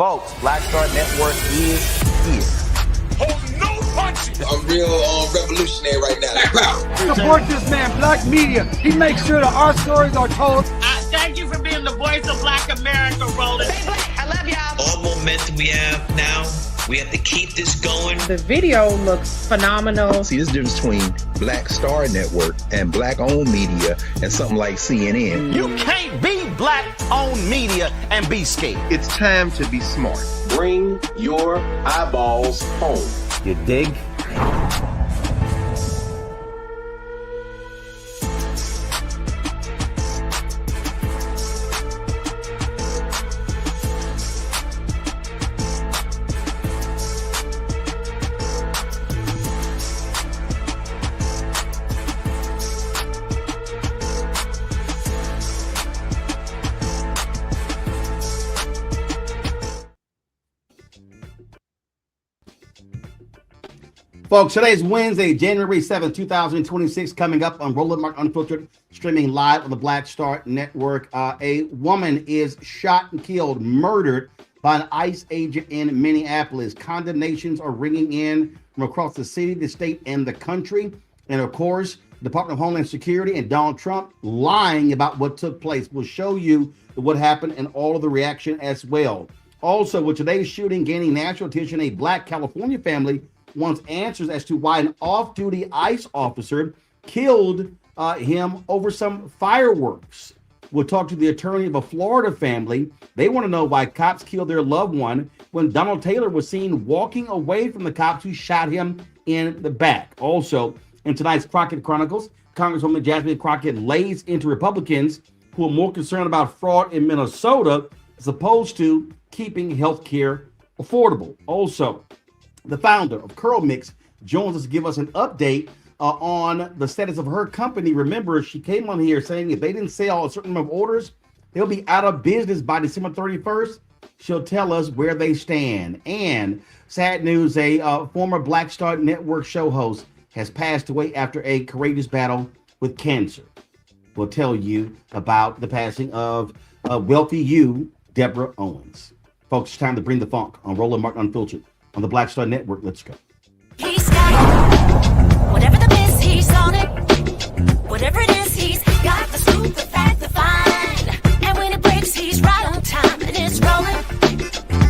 Folks, Black Star Network is here. Hold no punches. I'm real revolutionary right now. Support this man, Black Media. He makes sure that our stories are told. Thank you for being the voice of Black America, Roland. Stay black. I love y'all. All momentum we have now, we have to keep this going. The video looks phenomenal. See, there's a difference between Black Star Network and Black-owned media and something like CNN. You can't be Black-owned media and be scared. It's time to be smart. Bring your eyeballs home. You dig? Folks, today is Wednesday, January 7th, 2026, coming up on Roland Mark Unfiltered, streaming live on the Black Star Network. A woman is shot and killed, murdered by an ICE agent in Minneapolis. Condemnations are ringing in from across the city, the state, and the country. And of course, the Department of Homeland Security and Donald Trump lying about what took place. We'll show you what happened and all of the reaction as well. Also, with today's shooting gaining national attention, a Black California family wants answers as to why an off-duty ICE officer killed him over some fireworks. We'll talk to the attorney of a Florida family. They want to know why cops killed their loved one when Donald Taylor was seen walking away from the cops who shot him in the back. Also, in tonight's Crockett Chronicles, Congresswoman Jasmine Crockett lays into Republicans who are more concerned about fraud in Minnesota as opposed to keeping health care affordable. Also, the founder of CurlMix joins us to give us an update on the status of her company. Remember, she came on here saying if they didn't sell a certain number of orders, they'll be out of business by December 31st. She'll tell us where they stand. And sad news, a former Black Star Network show host has passed away after a courageous battle with cancer. We'll tell you about the passing of wealthy you, Deborah Owens. Folks, it's time to bring the funk on Roland Mark Unfiltered on the Black Star Network. Let's go. He's got whatever the miss, he's on it. Whatever it is, he's got the scoop, the fact, the find. And when it breaks, he's right on time. And it's rolling.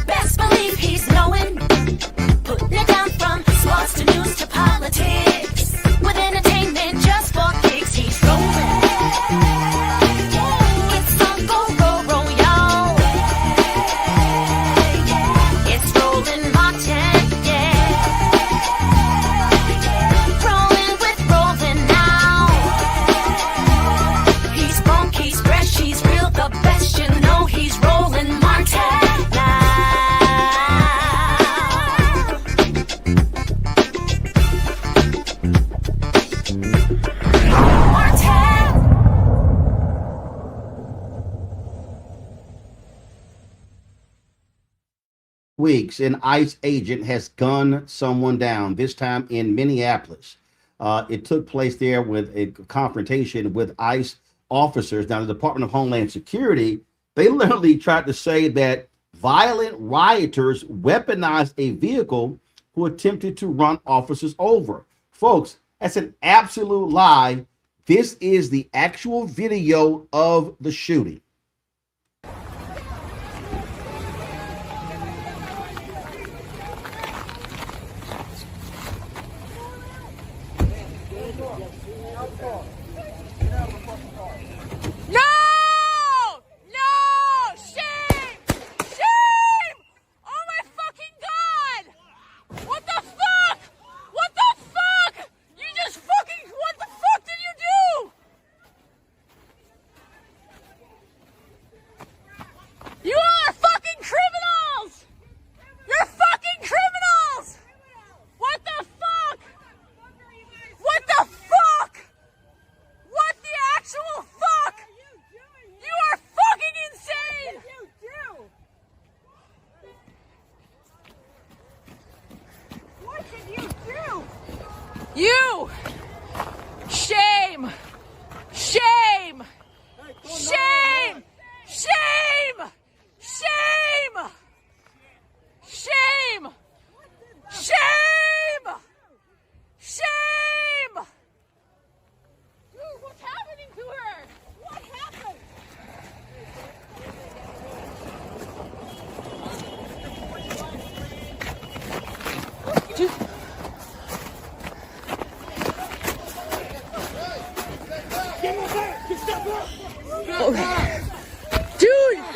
Best believe he's knowing. Putting it down from sports to news to politics. With entertainment just for kicks, he's rolling. It's on go, roll, roll, y'all. It's rolling Martin, yeah. Rolling with Roland now. He's funk, he's fresh, he's real, the best, you know he's rolling Martin now. Weeks, an ICE agent has gunned someone down, this time in Minneapolis. It took place there with a confrontation with ICE officers. Now, the Department of Homeland Security, they literally tried to say that violent rioters weaponized a vehicle who attempted to run officers over. Folks, that's an absolute lie. This is the actual video of the shooting.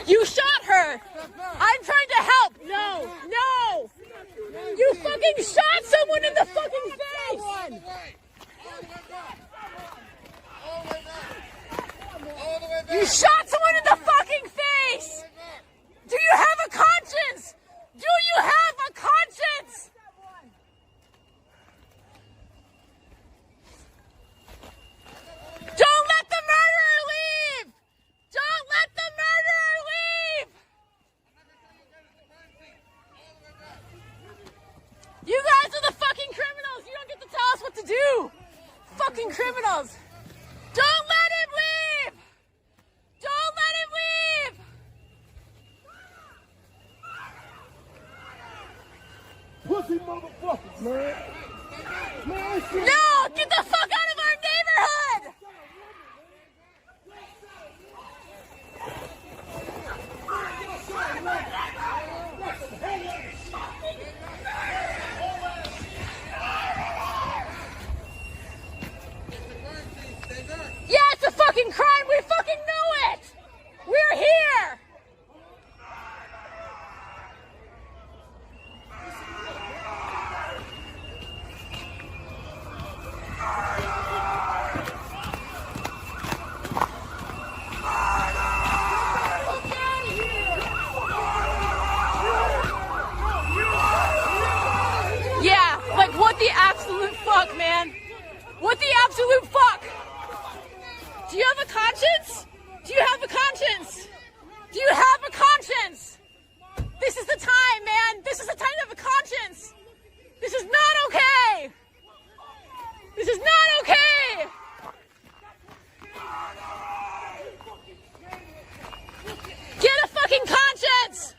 You shot her. I'm trying to help. No, no. You fucking shot someone in the fucking face. You shot someone in the fucking face. Do you have a conscience? Do you have a conscience? Don't let the murderer leave! Don't let the murderer leave! You guys are the fucking criminals! You don't get to tell us what to do! Fucking criminals! Don't let him leave! Don't let him leave! Pussy motherfuckers, man. No! Get the fuck out of our neighborhood! Yeah, it's a fucking crime! We fucking know it! We're here! Yeah, like what the absolute fuck, man? What the absolute fuck? Do you have a conscience? Do you have a conscience? Do you have a conscience? This is the time, man. This is the time to have a conscience. This is not okay. This is not okay. Get a fucking conscience.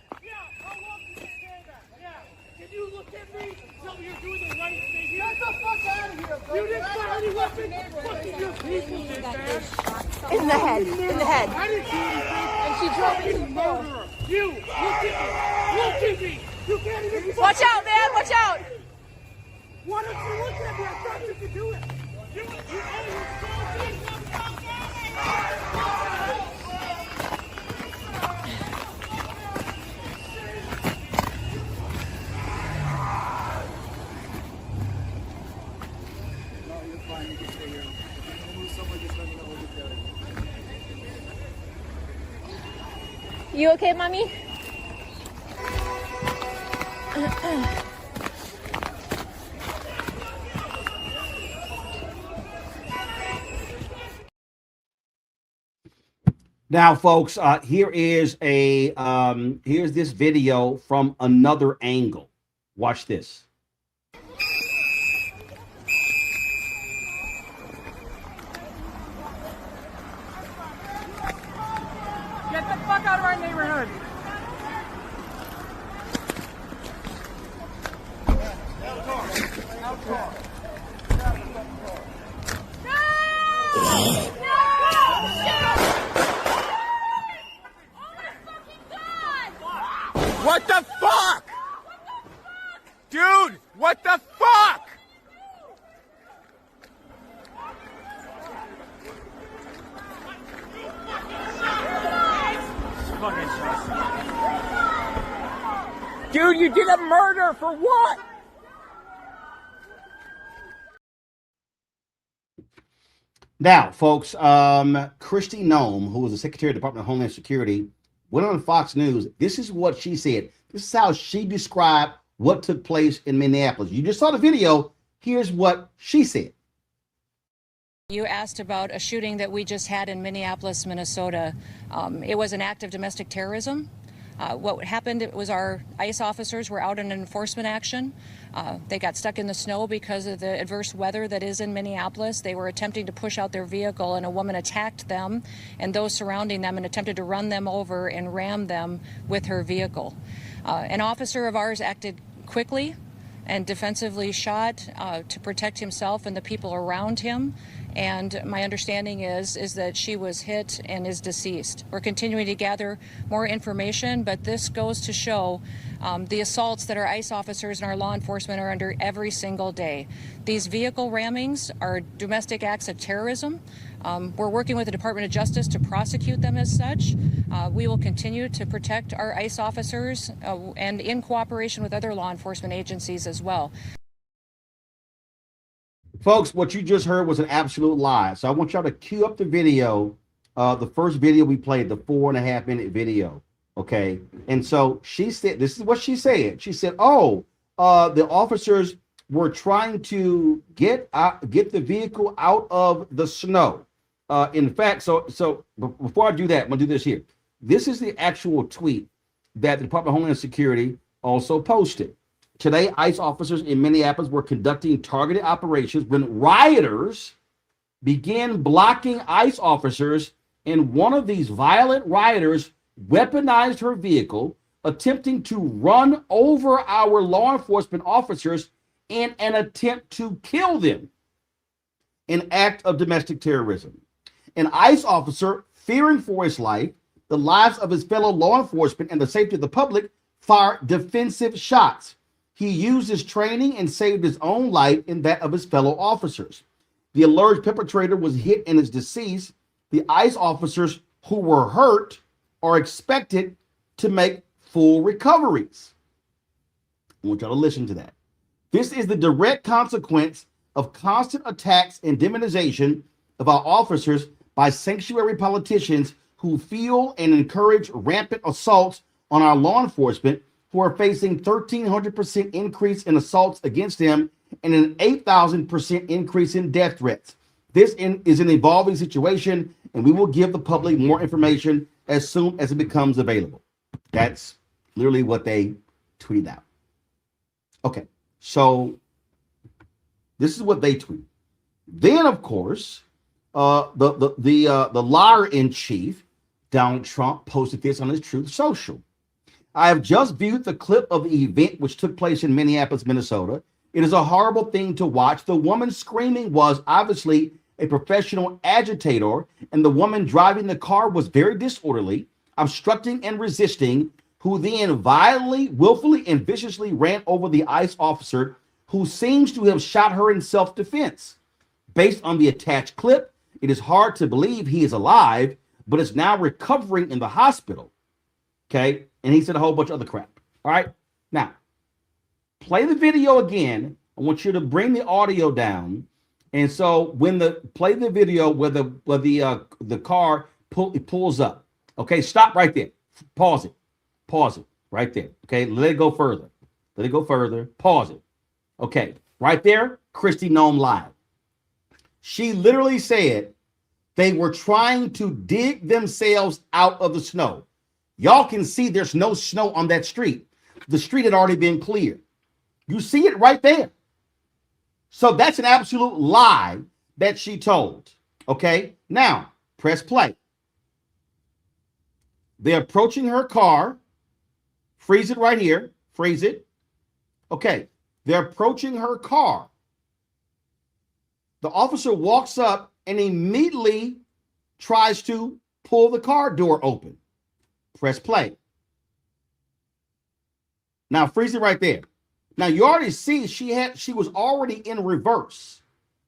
Can you look at me and tell me you're doing the right thing here? Get the fuck out of here, bro. You didn't fire any weapons. Fucking your people did that. In the head. In the head. I didn't do anything. And she drove You into the floor. murderer. You, look at me. Look at me. You can't even. Watch out, man. Watch out. Why don't you look at me? I thought you could do it. You You okay, mommy? Now, folks, here's this video from another angle. Watch this. get the fuck out of our neighborhood. What the fuck? Dude, what the fuck? Dude, you did a murder for what? Now, folks, Kristi Noem, who was the Secretary of the Department of Homeland Security, went on Fox News. This is what she said. This is how she described what took place in Minneapolis. You just saw the video. Here's what she said. You asked about a shooting that we just had in Minneapolis, Minnesota. It was an act of domestic terrorism. What happened was our ICE officers were out in an enforcement action. They got stuck in the snow because of the adverse weather that is in Minneapolis. They were attempting to push out their vehicle, and a woman attacked them and those surrounding them and attempted to run them over and ram them with her vehicle. An officer of ours acted quickly and defensively shot to protect himself and the people around him. And my understanding is that she was hit and is deceased. We're continuing to gather more information, but this goes to show the assaults that our ICE officers and our law enforcement are under every single day. These vehicle rammings are domestic acts of terrorism. We're working with the Department of Justice to prosecute them as such. We will continue to protect our ICE officers and in cooperation with other law enforcement agencies as well. Folks, what you just heard was an absolute lie. So I want y'all to cue up the video, the first video we played, the 4.5-minute video. Okay. And so she said, this is what she said. She said, oh, the officers were trying to get the vehicle out of the snow. In fact, so before I do that, I'm gonna do this here. This is the actual tweet that the Department of Homeland Security also posted. Today, ICE officers in Minneapolis were conducting targeted operations when rioters began blocking ICE officers, and one of these violent rioters weaponized her vehicle, attempting to run over our law enforcement officers in an attempt to kill them. An act of domestic terrorism. An ICE officer, fearing for his life, the lives of his fellow law enforcement, and the safety of the public, fired defensive shots. He used his training and saved his own life and that of his fellow officers. The alleged perpetrator was hit and is deceased. The ICE officers who were hurt are expected to make full recoveries. I want y'all to listen to that. This is the direct consequence of constant attacks and demonization of our officers by sanctuary politicians who fuel and encourage rampant assaults on our law enforcement, who are facing 1,300% increase in assaults against them and an 8,000% increase in death threats. This is an evolving situation, and we will give the public more information as soon as it becomes available. That's literally what they tweeted out. Okay, so this is what they tweet. Then, of course, the liar in chief, Donald Trump, posted this on his Truth Social. I have just viewed the clip of the event which took place in Minneapolis, Minnesota. It is a horrible thing to watch. The woman screaming was obviously a professional agitator, and the woman driving the car was very disorderly, obstructing and resisting, who then violently, willfully, and viciously ran over the ICE officer, who seems to have shot her in self-defense. Based on the attached clip, it is hard to believe he is alive, but is now recovering in the hospital. Okay, and he said a whole bunch of other crap. All right, now play the video again. I want you to bring the audio down, and so when play the video where the car pulls up. Okay, stop right there. Pause it right there. Okay, let it go further. Pause it. Okay, right there, Kristi Noem live. She literally said they were trying to dig themselves out of the snow. Y'all can see there's no snow on that street. The street had already been cleared. You see it right there. So that's an absolute lie that she told. Okay, now press play. They're approaching her car. Freeze it right here. Freeze it. Okay, they're approaching her car. The officer walks up and immediately tries to pull the car door open. Press play. Now freeze it right there. Now you already see she was already in reverse.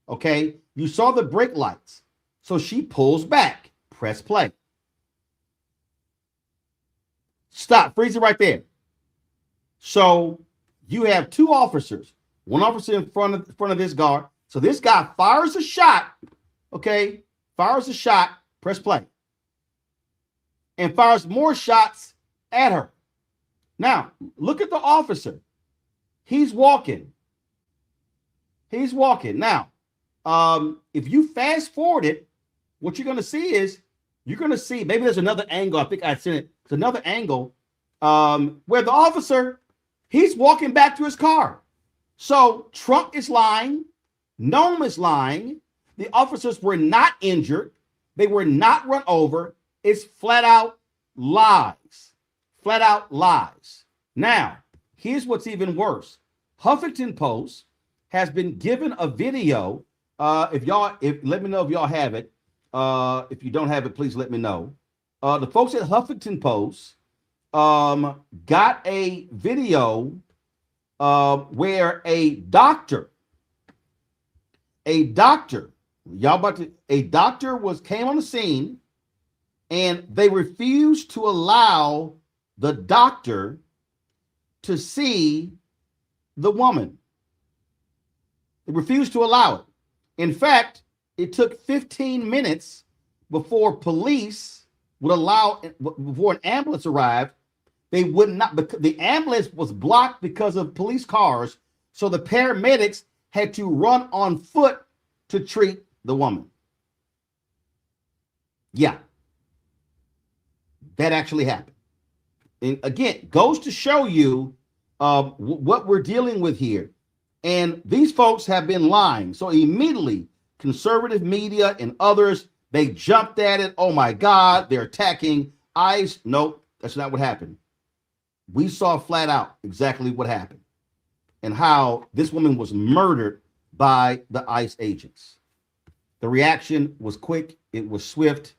Okay, you saw the brake lights. So she pulls back. Press play. Stop. Freeze it right there. So you have two officers. One officer in front of this guard. So this guy fires a shot. Okay, fires a shot. Press play. And fires more shots at her. Now, look at the officer. He's walking. Now, if you fast forward it, what you're going to see is, maybe there's another angle. I think I sent it. It's another angle where the officer, he's walking back to his car. So Trump is lying. Noem is lying. The officers were not injured. They were not run over. It's flat out lies. Flat out lies. Now, here's what's even worse. Huffington Post has been given a video. Let me know if y'all have it. If you don't have it, please let me know. The folks at Huffington Post got a video where a doctor came on the scene. and they refused to allow the doctor to see the woman. They refused to allow it. In fact, it took 15 minutes before police would allow, before an ambulance arrived. They would not, because the ambulance was blocked because of police cars. So the paramedics had to run on foot to treat the woman. Yeah, that actually happened. And again, goes to show you what we're dealing with here. And these folks have been lying. So immediately, conservative media and others, they jumped at it. Oh my God, they're attacking ICE. Nope, that's not what happened. We saw flat out exactly what happened and how this woman was murdered by the ICE agents. The reaction was quick. It was swift.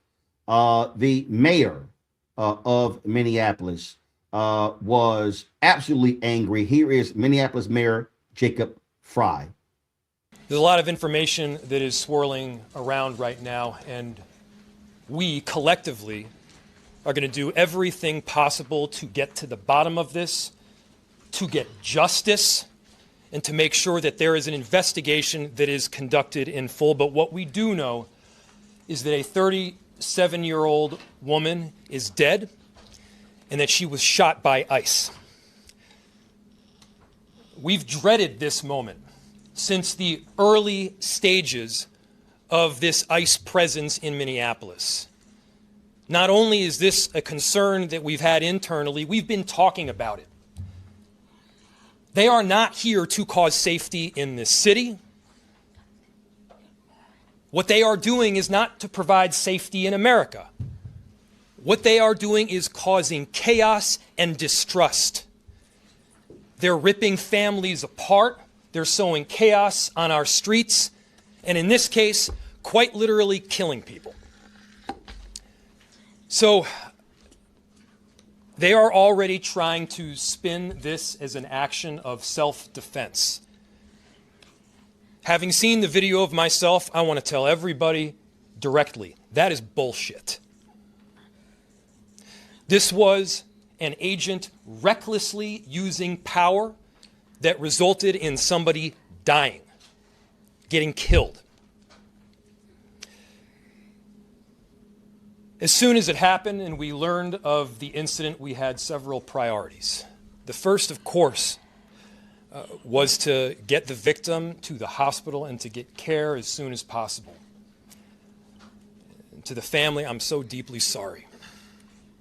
The mayor of Minneapolis was absolutely angry. Here is Minneapolis Mayor Jacob Frey. There's a lot of information that is swirling around right now, and we collectively are going to do everything possible to get to the bottom of this, to get justice, and to make sure that there is an investigation that is conducted in full. But what we do know is that a 37-year-old woman is dead and that she was shot by ICE. We've dreaded this moment since the early stages of this ICE presence in Minneapolis. Not only is this a concern that we've had internally, we've been talking about it. They are not here to cause safety in this city. What they are doing is not to provide safety in America. What they are doing is causing chaos and distrust. They're ripping families apart. They're sowing chaos on our streets. And in this case, quite literally killing people. So they are already trying to spin this as an action of self-defense. Having seen the video of myself, I want to tell everybody directly, that is bullshit. This was an agent recklessly using power that resulted in somebody dying, getting killed. As soon as it happened and we learned of the incident, we had several priorities. The first, of course, was to get the victim to the hospital and to get care as soon as possible. And to the family, I'm so deeply sorry.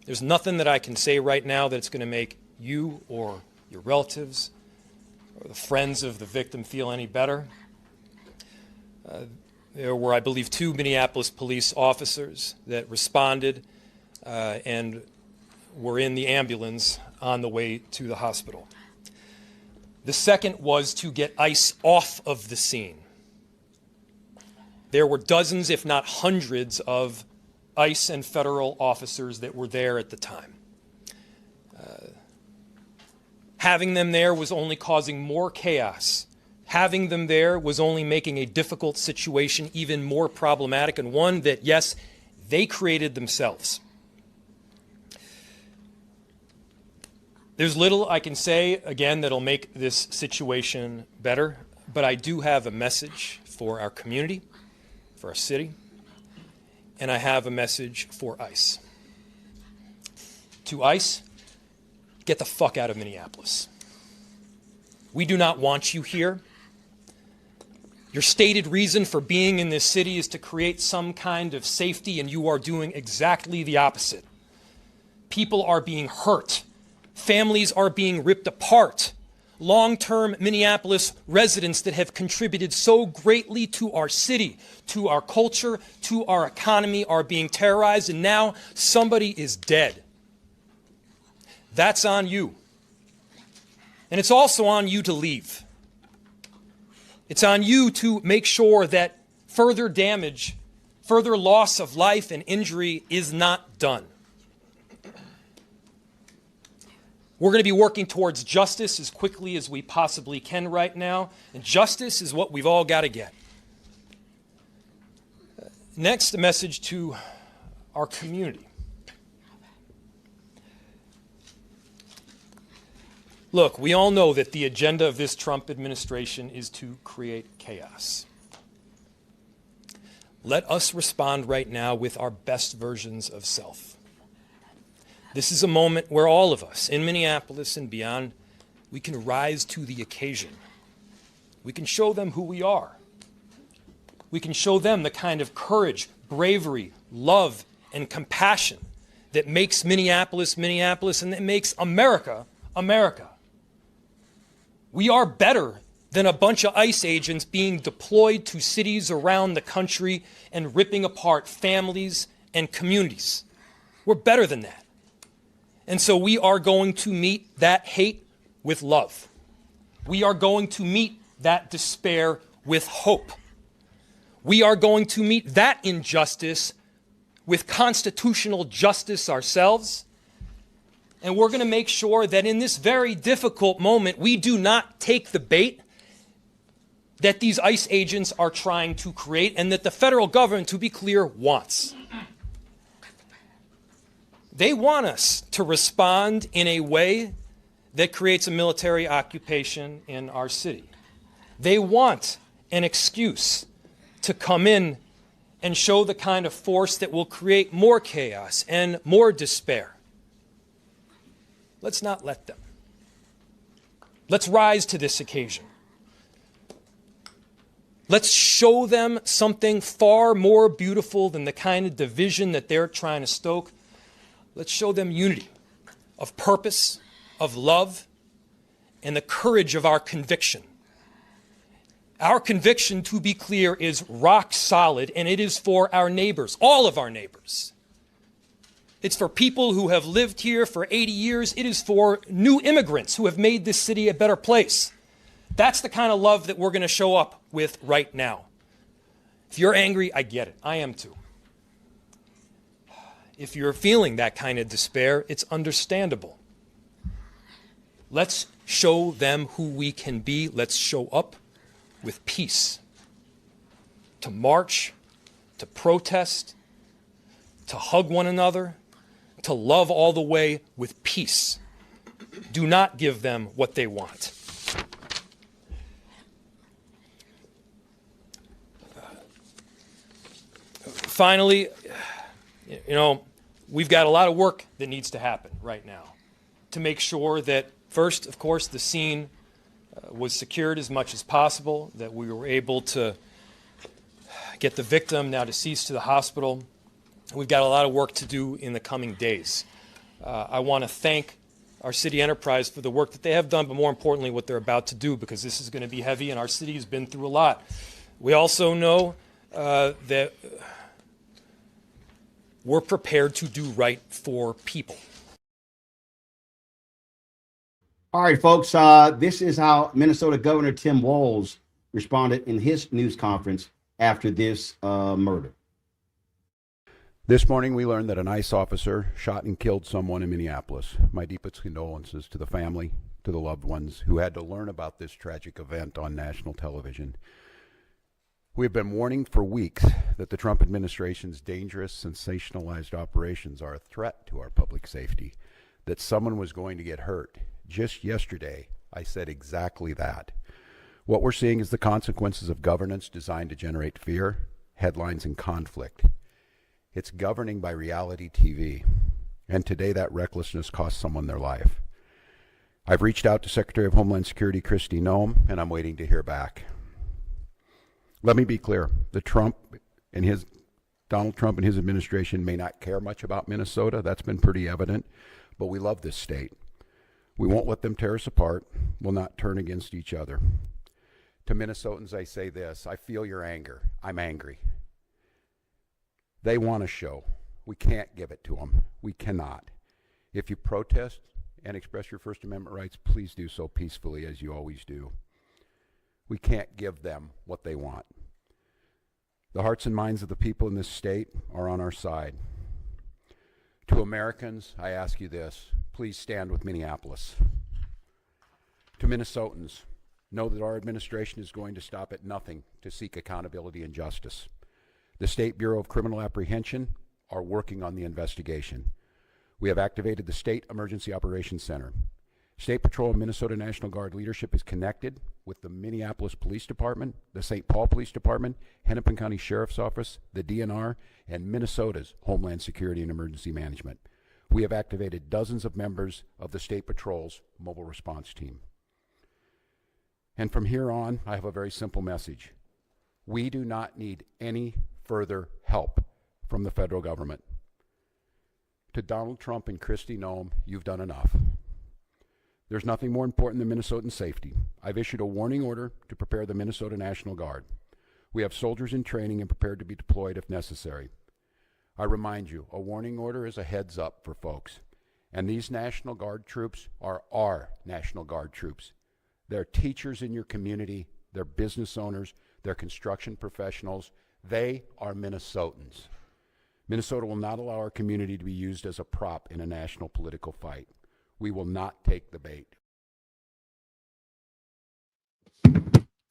There's nothing that I can say right now that's going to make you or your relatives or the friends of the victim feel any better. There were, I believe, 2 Minneapolis police officers that responded and were in the ambulance on the way to the hospital. The second was to get ICE off of the scene. There were dozens, if not hundreds, of ICE and federal officers that were there at the time. Having them there was only causing more chaos. Having them there was only making a difficult situation even more problematic, and one that, yes, they created themselves. There's little I can say, again, that'll make this situation better, but I do have a message for our community, for our city, and I have a message for ICE. To ICE, get the fuck out of Minneapolis. We do not want you here. Your stated reason for being in this city is to create some kind of safety, and you are doing exactly the opposite. People are being hurt. Families are being ripped apart. Long-term Minneapolis residents that have contributed so greatly to our city, to our culture, to our economy are being terrorized, and now somebody is dead. That's on you. And it's also on you to leave. It's on you to make sure that further damage, further loss of life and injury is not done. We're going to be working towards justice as quickly as we possibly can right now, and justice is what we've all got to get. Next, a message to our community. Look, we all know that the agenda of this Trump administration is to create chaos. Let us respond right now with our best versions of self. This is a moment where all of us in Minneapolis and beyond, we can rise to the occasion. We can show them who we are. We can show them the kind of courage, bravery, love, and compassion that makes Minneapolis, Minneapolis, and that makes America, America. We are better than a bunch of ICE agents being deployed to cities around the country and ripping apart families and communities. We're better than that. And so we are going to meet that hate with love. We are going to meet that despair with hope. We are going to meet that injustice with constitutional justice ourselves. And we're going to make sure that in this very difficult moment, we do not take the bait that these ICE agents are trying to create and that the federal government, to be clear, wants. They want us to respond in a way that creates a military occupation in our city. They want an excuse to come in and show the kind of force that will create more chaos and more despair. Let's not let them. Let's rise to this occasion. Let's show them something far more beautiful than the kind of division that they're trying to stoke. Let's show them unity of purpose, of love, and the courage of our conviction. Our conviction, to be clear, is rock solid, and it is for our neighbors, all of our neighbors. It's for people who have lived here for 80 years. It is for new immigrants who have made this city a better place. That's the kind of love that we're going to show up with right now. If you're angry, I get it. I am too. If you're feeling that kind of despair, it's understandable. Let's show them who we can be. Let's show up with peace. To march, to protest, to hug one another, to love all the way with peace. Do not give them what they want. Finally, we've got a lot of work that needs to happen right now to make sure that, first, of course, the scene was secured as much as possible, that we were able to get the victim, now deceased, to the hospital. We've got a lot of work to do in the coming days. I want to thank our city enterprise for the work that they have done, but more importantly, what they're about to do, because this is going to be heavy and our city has been through a lot. We also know that we're prepared to do right for people. All right, folks, this is how Minnesota Governor Tim Walz responded in his news conference after this murder. This morning, we learned that an ICE officer shot and killed someone in Minneapolis. My deepest condolences to the family, to the loved ones who had to learn about this tragic event on national television. We have been warning for weeks that the Trump administration's dangerous, sensationalized operations are a threat to our public safety, that someone was going to get hurt. Just yesterday, I said exactly that. What we're seeing is the consequences of governance designed to generate fear, headlines, and conflict. It's governing by reality TV, and today that recklessness cost someone their life. I've reached out to Secretary of Homeland Security Kristi Noem, and I'm waiting to hear back. Let me be clear, Donald Trump and his administration may not care much about Minnesota. That's been pretty evident, but we love this state. We won't let them tear us apart. We'll not turn against each other. To Minnesotans, I say this: I feel your anger. I'm angry. They want a show. We can't give it to them. We cannot. If you protest and express your First Amendment rights, please do so peacefully, as you always do. We can't give them what they want. The hearts and minds of the people in this state are on our side. To Americans, I ask you this: please stand with Minneapolis. To Minnesotans, know that our administration is going to stop at nothing to seek accountability and justice. The State Bureau of Criminal Apprehension are working on the investigation. We have activated the State Emergency Operations Center. State Patrol and Minnesota National Guard leadership is connected with the Minneapolis Police Department, the St. Paul Police Department, Hennepin County Sheriff's Office, the DNR, and Minnesota's Homeland Security and Emergency Management. We have activated dozens of members of the State Patrol's mobile response team. And from here on, I have a very simple message. We do not need any further help from the federal government. To Donald Trump and Kristi Noem, you've done enough. There's nothing more important than Minnesotan safety. I've issued a warning order to prepare the Minnesota National Guard. We have soldiers in training and prepared to be deployed if necessary. I remind you, a warning order is a heads up for folks. And these National Guard troops are our National Guard troops. They're teachers in your community, they're business owners, they're construction professionals. They are Minnesotans. Minnesota will not allow our community to be used as a prop in a national political fight. We will not take the bait.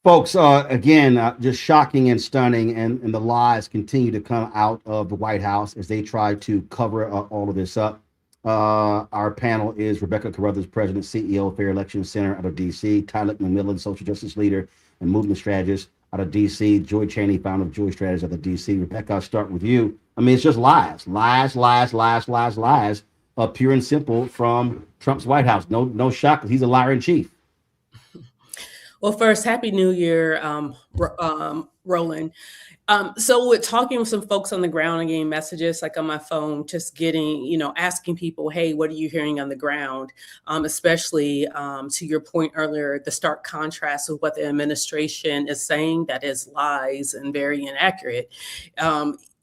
Folks, again, just shocking and stunning, and the lies continue to come out of the White House as they try to cover all of this up. Our panel is Rebecca Carruthers, President, CEO of Fair Election Center out of D.C., Tyler McMillan, Social Justice Leader and Movement Strategist out of D.C., Joy Chaney, founder of Joy Strategies out of D.C. Rebecca, I'll start with you. I mean, it's just lies, pure and simple from Trump's White House. No shock, because he's a liar in chief. Well, first, Happy New Year, Roland. So with talking with some folks on the ground and getting messages like on my phone, just getting, asking people, hey, what are you hearing on the ground? Especially to your point earlier, the stark contrast of what the administration is saying that is lies and very inaccurate.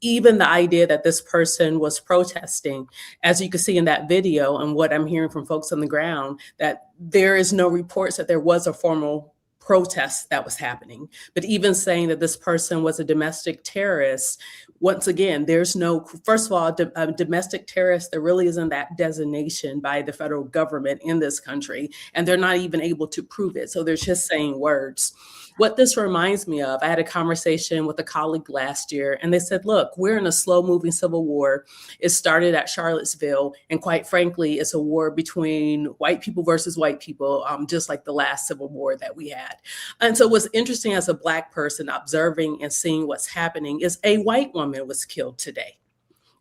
Even the idea that this person was protesting, as you can see in that video and what I'm hearing from folks on the ground, that there is no reports that there was a formal protest that was happening. But even saying that this person was a domestic terrorist, once again, there's no, first of all, a domestic terrorist, there really isn't that designation by the federal government in this country, and they're not even able to prove it. So they're just saying words. What this reminds me of, I had a conversation with a colleague last year, and they said, look, we're in a slow-moving civil war. It started at Charlottesville, and quite frankly, it's a war between white people versus white people, just like the last civil war that we had. And so what's interesting as a Black person observing and seeing what's happening is a white woman was killed today.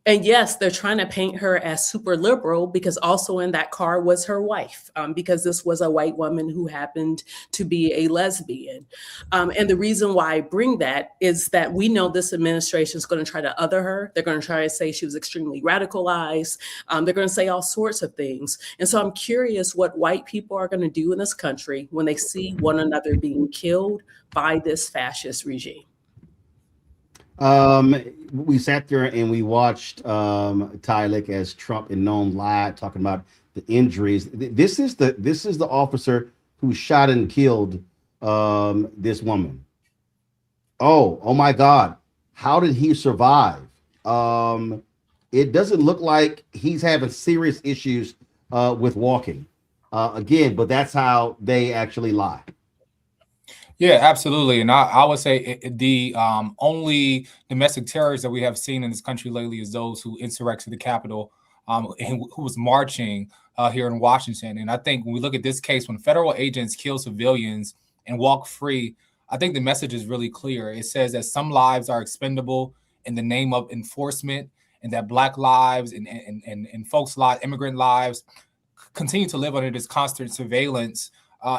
And yes, they're trying to paint her as super liberal because also in that car was her wife, because this was a white woman who happened to be a lesbian. And the reason why I bring that is that we know this administration is going to try to other her. They're going to try to say she was extremely radicalized. They're going to say all sorts of things. And so I'm curious what white people are going to do in this country when they see one another being killed by this fascist regime. We sat there and we watched Tyler as Trump and Noem lied, talking about the injuries. This is the officer who shot and killed this woman. Oh my God, how did he survive? It doesn't look like he's having serious issues with walking. Again, but that's how they actually lie. Yeah, absolutely. And I would say the only domestic terrorists that we have seen in this country lately is those who insurrected the Capitol and who was marching here in Washington. And I think when we look at this case, when federal agents kill civilians and walk free, I think the message is really clear. It says that some lives are expendable in the name of enforcement, and that Black lives and folks' lives, immigrant lives, continue to live under this constant surveillance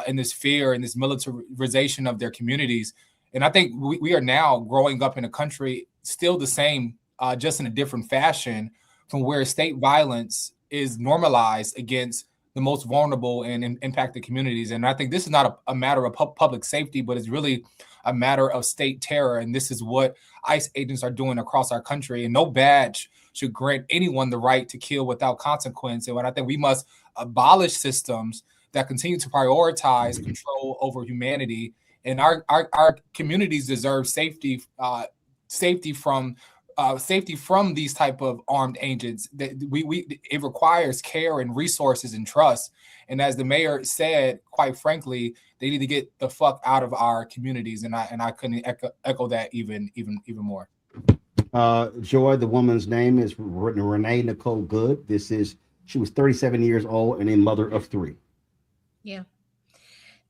and this fear and this militarization of their communities. And I think we are now growing up in a country still the same, just in a different fashion, from where state violence is normalized against the most vulnerable and impacted communities. And I think this is not a matter of public safety, but it's really a matter of state terror. And this is what ICE agents are doing across our country. And no badge should grant anyone the right to kill without consequence. And I think we must abolish systems that continue to prioritize control over humanity. And our communities deserve safety from these type of armed agents. It requires care and resources and trust. And as the mayor said, quite frankly, they need to get the fuck out of our communities. And I couldn't echo that even more. Joy, the woman's name is Renee Nicole Good. She was 37 years old and a mother of 3. Yeah.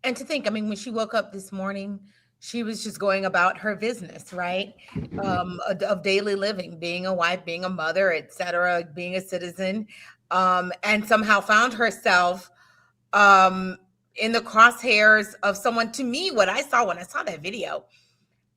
And to think, I mean, when she woke up this morning, she was just going about her business, right? Of daily living, being a wife, being a mother, etc., being a citizen, and somehow found herself in the crosshairs of someone. To me, what I saw when I saw that video,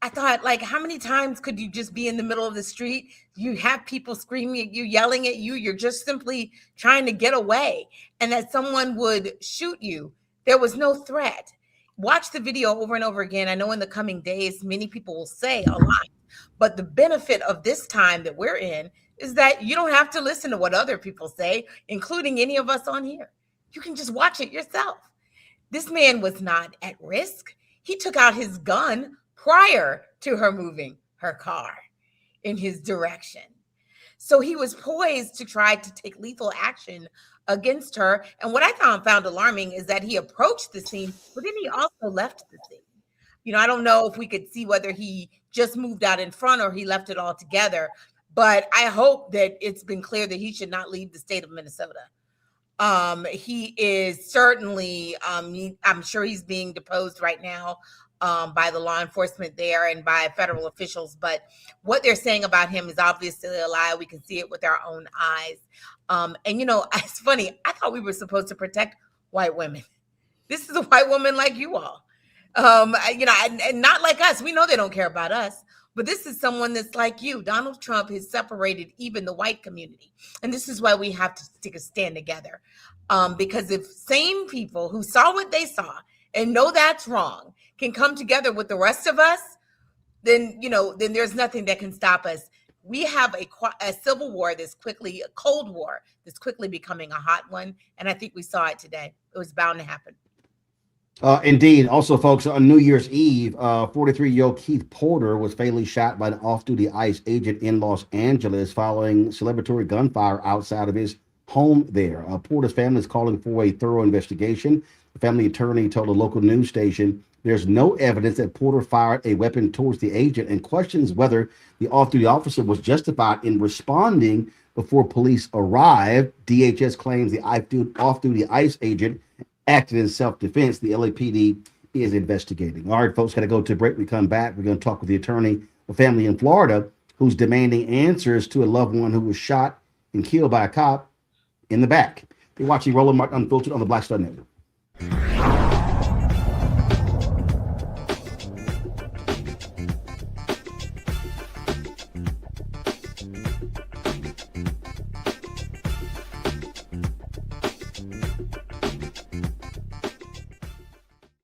I thought, like, how many times could you just be in the middle of the street? You have people screaming at you, yelling at you. You're just simply trying to get away, and that someone would shoot you. There was no threat. Watch the video over and over again. I know in the coming days, many people will say a lot, but the benefit of this time that we're in is that you don't have to listen to what other people say, including any of us on here. You can just watch it yourself. This man was not at risk. He took out his gun prior to her moving her car in his direction. So he was poised to try to take lethal action against her. And what I found alarming is that he approached the scene, but then he also left the scene. You know, I don't know if we could see whether he just moved out in front or he left it all together, but I hope that it's been clear that he should not leave the state of Minnesota. He is certainly, I'm sure he's being deposed right now by the law enforcement there and by federal officials. But what they're saying about him is obviously a lie. We can see it with our own eyes. And, you know, it's funny. I thought we were supposed to protect white women. This is a white woman like you all, you know, and not like us. We know they don't care about us. But this is someone that's like you. Donald Trump has separated even the white community. And this is why we have to take a stand together. Because if sane people who saw what they saw and know that's wrong can come together with the rest of us, then, you know, then there's nothing that can stop us. We have a civil war that's quickly, a cold war that's quickly becoming a hot one. And I think we saw it today. It was bound to happen. Indeed. Also, folks, on New Year's Eve, 43-year-old Keith Porter was fatally shot by an off-duty ICE agent in Los Angeles following celebratory gunfire outside of his home there. Porter's family is calling for a thorough investigation. The family attorney told a local news station there's no evidence that Porter fired a weapon towards the agent and questions whether the off-duty officer was justified in responding before police arrived. DHS claims the off-duty ICE agent acted in self-defense. The LAPD is investigating. All right, folks, got to go to a break. We come back. We're going to talk with the attorney, a family in Florida who's demanding answers to a loved one who was shot and killed by a cop in the back. You're watching Roland Martin Unfiltered on the Black Star Network.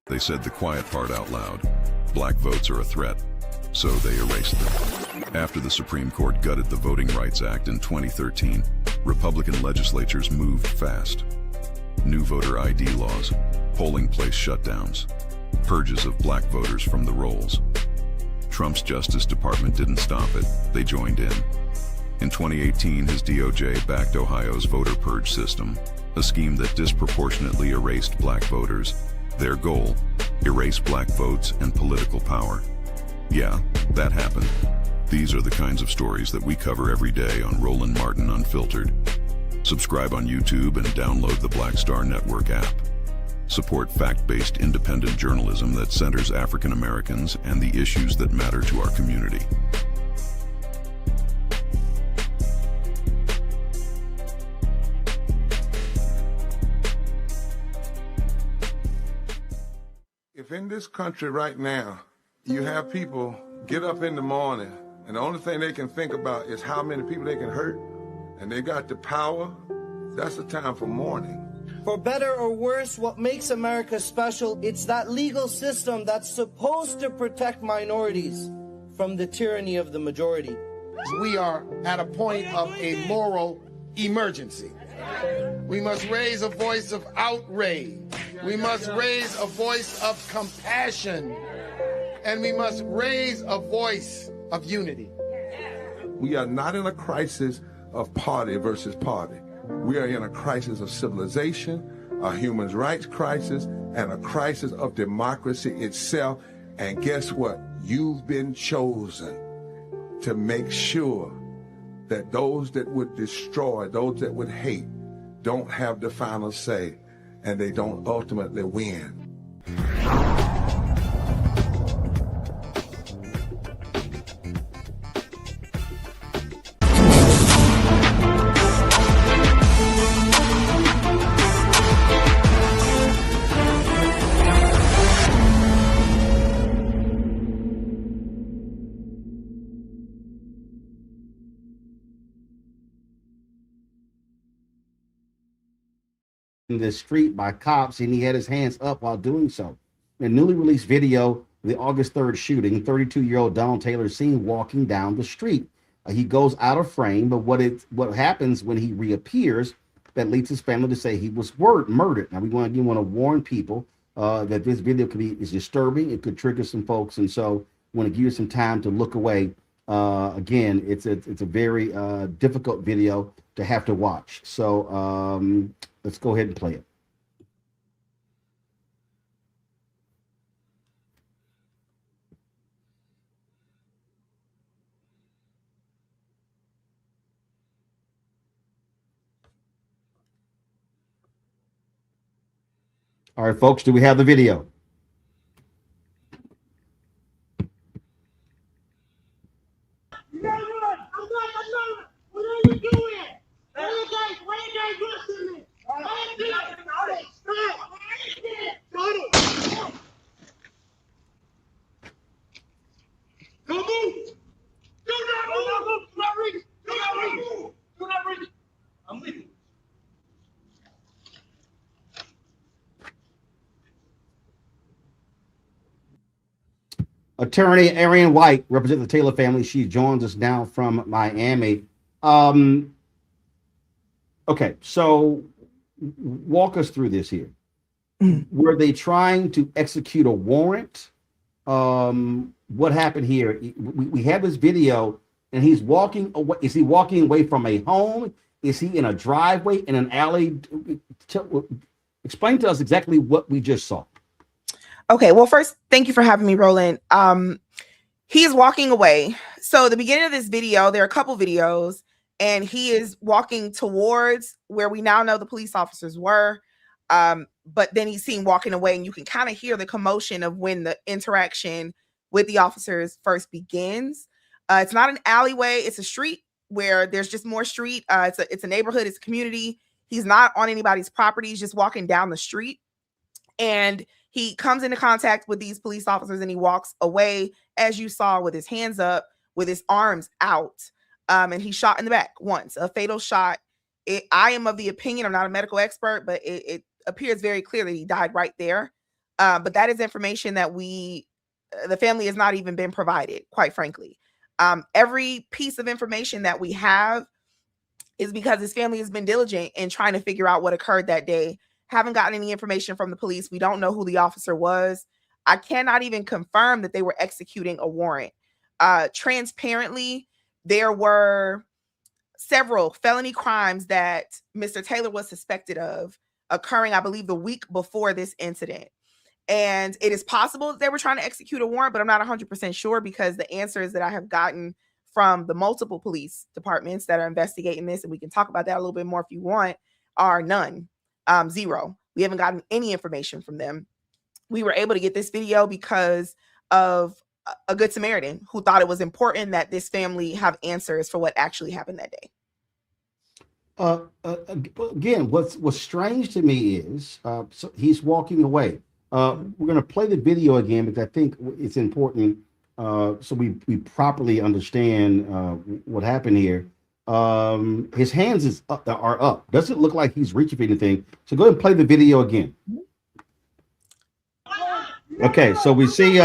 They said the quiet part out loud. Black votes are a threat, so they erased them. After the Supreme Court gutted the Voting Rights Act in 2013, Republican legislatures moved fast. New voter ID laws, polling place shutdowns, purges of black voters from the rolls. Trump's Justice Department didn't stop it, they joined in. In 2018, his DOJ backed Ohio's voter purge system, a scheme that disproportionately erased black voters. Their goal, erase black votes and political power. Yeah, that happened. These are the kinds of stories that we cover every day on Roland Martin Unfiltered. Subscribe on YouTube and download the Black Star Network app. Support fact-based independent journalism that centers African Americans and the issues that matter to our community. If in this country right now, you have people get up in the morning and the only thing they can think about is how many people they can hurt, and they got the power, that's the time for mourning. For better or worse, what makes America special, it's that legal system that's supposed to protect minorities from the tyranny of the majority. We are at a point of a moral emergency. We must raise a voice of outrage. We must raise a voice of compassion. And we must raise a voice of unity. We are not in a crisis of party versus party. We are in a crisis of civilization, a human rights crisis, and a crisis of democracy itself. And guess what? You've been chosen to make sure that those that would destroy, those that would hate, don't have the final say. and they don't ultimately win. In the street by cops, and he had his hands up while doing so. In a newly released video of the August 3rd shooting, 32-year-old Donald Taylor is seen walking down the street. He goes out of frame, but what happens when he reappears that leads his family to say he was murdered. Now we want to warn people that this video is disturbing. It could trigger some folks, and so we want to give you some time to look away. Again, it's a very difficult video to have to watch. So let's go ahead and play it. All right, folks, do we have the video? What are you doing? Why are you guys listening? Don't move! Do not move! Do not reach! Do not reach! Do not reach! I'm leaving. Attorney Arian White represents the Taylor family. She joins us now from Miami. Okay, so walk us through this here. Were they trying to execute a warrant? What happened here? We have this video, and he's walking away. Is he walking away from a home? Is he in a driveway, in an alley? Explain to us exactly what we just saw. Okay, well, first, thank you for having me, Roland. He is walking away. So the beginning of this video, there are a couple videos, and he is walking towards where we now know the police officers were. But then he's seen walking away, and you can kind of hear the commotion of when the interaction with the officers first begins. It's not an alleyway. It's a street where there's just more street. It's a neighborhood. It's a community. He's not on anybody's property. He's just walking down the street. And he comes into contact with these police officers, and he walks away, as you saw, with his hands up, with his arms out. And he's shot in the back once, a fatal shot. I am of the opinion, I'm not a medical expert, but it appears very clearly he died right there. But that is information that the family has not even been provided, quite frankly. Every piece of information that we have is because his family has been diligent in trying to figure out what occurred that day. Haven't gotten any information from the police. We don't know who the officer was. I cannot even confirm that they were executing a warrant. Transparently, there were several felony crimes that Mr. Taylor was suspected of occurring, I believe, the week before this incident. And it is possible that they were trying to execute a warrant, but I'm not 100% sure, because the answers that I have gotten from the multiple police departments that are investigating this, and we can talk about that a little bit more if you want, are none. Zero. We haven't gotten any information from them. We were able to get this video because of a Good Samaritan who thought it was important that this family have answers for what actually happened that day. Again, what's strange to me is so he's walking away. We're going to play the video again because I think it's important so we properly understand what happened here. His hands are up. Doesn't look like he's reaching for anything. So go ahead and play the video again. Okay, so we see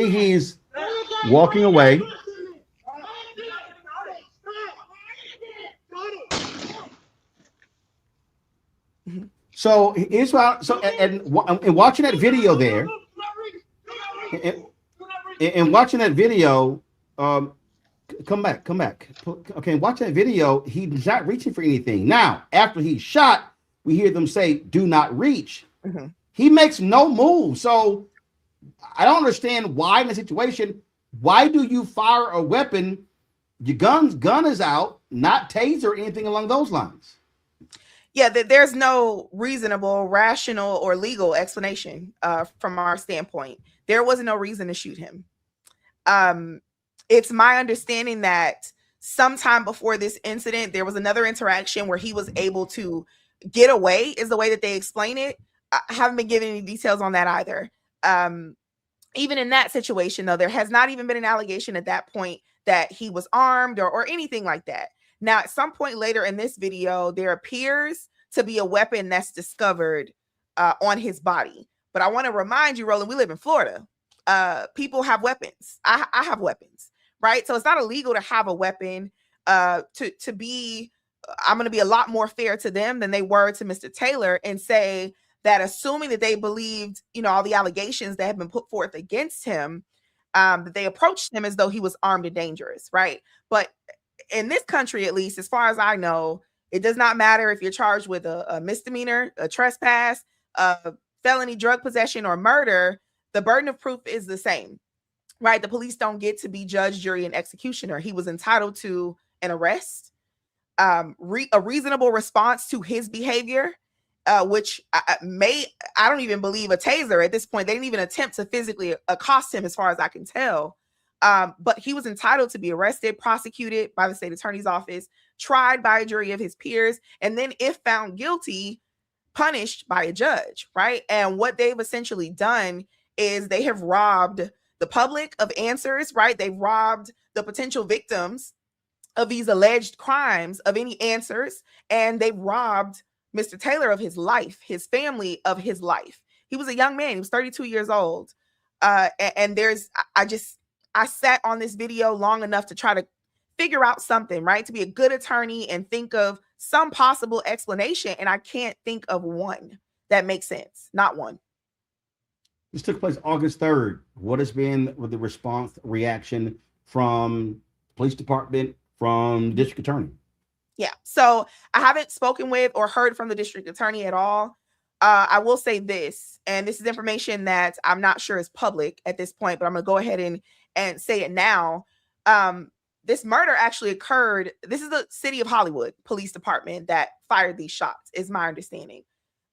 he's walking away. So here's what. So and watching that video there, and watching that video, come back. Okay, watch that video. He's not reaching for anything. Now, after he's shot, we hear them say, "Do not reach." Mm-hmm. He makes no move. So I don't understand why in the situation. Why do you fire a weapon? Your gun is out, not taser or anything along those lines. Yeah, there's no reasonable, rational, or legal explanation from our standpoint. There was no reason to shoot him. It's my understanding that sometime before this incident, there was another interaction where he was able to get away, is the way that they explain it. I haven't been given any details on that either. Even in that situation, though, there has not even been an allegation at that point that he was armed or anything like that. Now, at some point later in this video, there appears to be a weapon that's discovered on his body. But I want to remind you, Roland, we live in Florida. People have weapons. I have weapons, right? So it's not illegal to have a weapon. I'm going to be a lot more fair to them than they were to Mr. Taylor and say that assuming that they believed, all the allegations that have been put forth against him, that they approached him as though he was armed and dangerous, right? But in this country, at least, as far as I know, it does not matter if you're charged with a misdemeanor, a trespass, felony drug possession, or murder. The burden of proof is the same, right? The police don't get to be judge, jury, and executioner. He was entitled to an arrest, a reasonable response to his behavior, which I don't even believe a taser at this point. They didn't even attempt to physically accost him, as far as I can tell. But he was entitled to be arrested, prosecuted by the state attorney's office, tried by a jury of his peers, and then, if found guilty, punished by a judge, right? And what they've essentially done is they have robbed the public of answers, right? They've robbed the potential victims of these alleged crimes of any answers, and they've robbed Mr. Taylor of his life, his family of his life. He was a young man. He was 32 years old. And I sat on this video long enough to try to figure out something, right? To be a good attorney and think of some possible explanation. And I can't think of one that makes sense. Not one. This took place August 3rd. What has been the response, reaction from police department, from the district attorney? Yeah. So I haven't spoken with or heard from the district attorney at all. I will say this, and this is information that I'm not sure is public at this point, but I'm going to go ahead and say it now. This murder actually occurred. This is the City of Hollywood Police Department that fired these shots, is my understanding.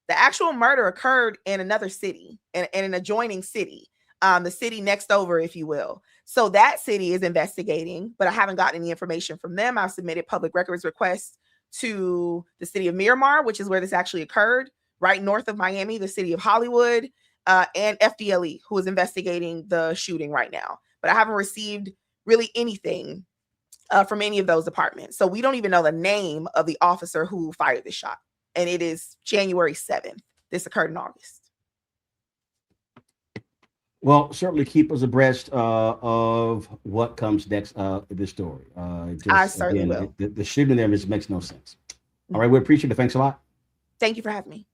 The actual murder occurred in another city, in an adjoining city, the city next over, if you will. So that city is investigating, but I haven't gotten any information from them. I've submitted public records requests to the city of Miramar, which is where this actually occurred, right north of Miami, the city of Hollywood, and FDLE, who is investigating the shooting right now. But I haven't received really anything from any of those departments. So we don't even know the name of the officer who fired the shot. And it is January 7th. This occurred in August. Well, certainly keep us abreast of what comes next in this story. I certainly will. The shooting there just makes no sense. All right, we appreciate it. Thanks a lot. Thank you for having me.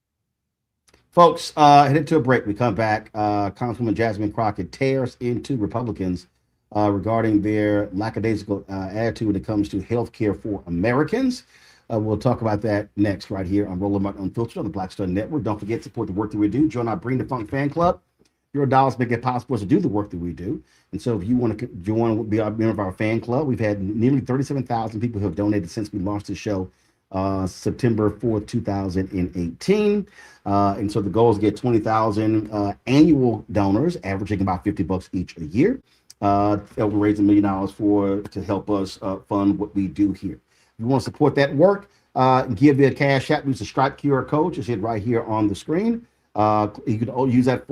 Folks, headed to a break. We come back. Congresswoman Jasmine Crockett tears into Republicans regarding their lackadaisical attitude when it comes to health care for Americans. We'll talk about that next right here on Roland Martin Unfiltered on the Black Star Network. Don't forget to support the work that we do. Join our Bring the Funk fan club. Your dollars make it possible to do the work that we do. And so if you want to be a member of our fan club, we've had nearly 37,000 people who have donated since we launched the show September 4th, 2018. And so the goal is to get 20,000 annual donors, averaging about $50 each a year. We're raising $1 million to help us fund what we do here. If you want to support that work, give me a cash app, use the Stripe QR code, just hit right here on the screen. You can use that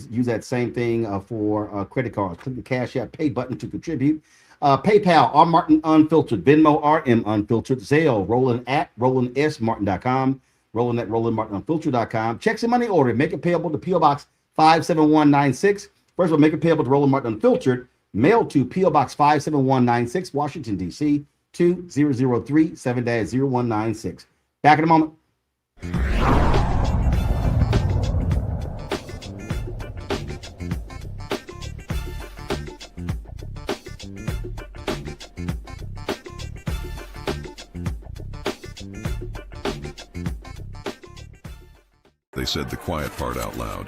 use that same thing for credit cards. Click the Cash App Pay button to contribute. PayPal, R Martin Unfiltered, Venmo, RM Unfiltered, Zelle, Roland at RolandSMartin.com, Roland at RolandMartinUnfiltered.com. Checks and money order, make it payable to P.O. Box 57196. First of all, make it payable to Roland Martin Unfiltered, mail to P.O. Box 57196, Washington, D.C. 2003 7-0196. Back in a moment. They said the quiet part out loud.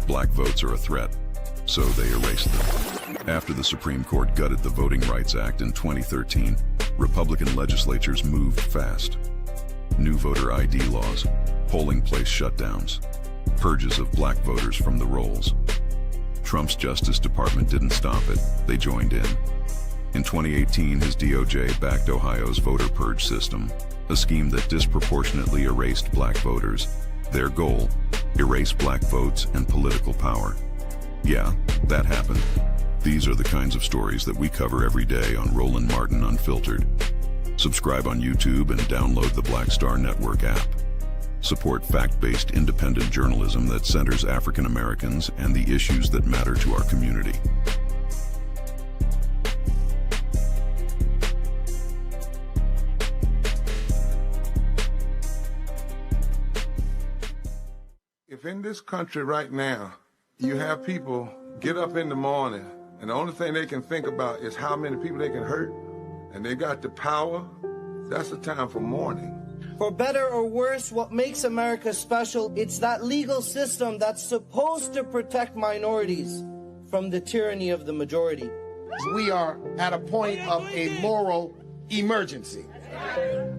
Black votes are a threat, so they erased them. After the Supreme Court gutted the Voting Rights Act in 2013, Republican legislatures moved fast. new voter ID laws, polling place shutdowns, purges of black voters from the rolls. Trump's Justice Department didn't stop it, they joined in. In 2018, his DOJ backed Ohio's voter purge system, a scheme that disproportionately erased black voters. Their goal, erase black votes and political power. Yeah, that happened. These are the kinds of stories that we cover every day on Roland Martin Unfiltered. Subscribe on YouTube and download the Black Star Network app. Support fact-based independent journalism that centers African Americans and the issues that matter to our community. If in this country right now, you have people get up in the morning and the only thing they can think about is how many people they can hurt, and they got the power, that's the time for mourning. For better or worse, what makes America special, it's that legal system that's supposed to protect minorities from the tyranny of the majority. We are at a point of a moral emergency.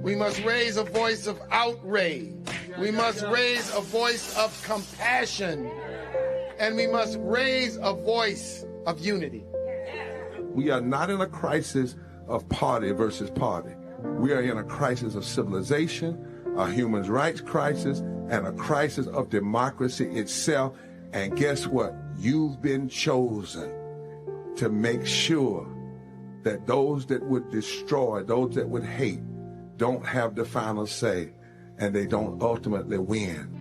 We must raise a voice of outrage. We must raise a voice of compassion. And we must raise a voice of unity. We are not in a crisis of party versus party. We are in a crisis of civilization, a human rights crisis, and a crisis of democracy itself. And guess what? You've been chosen to make sure that those that would destroy, those that would hate, don't have the final say, and they don't ultimately win.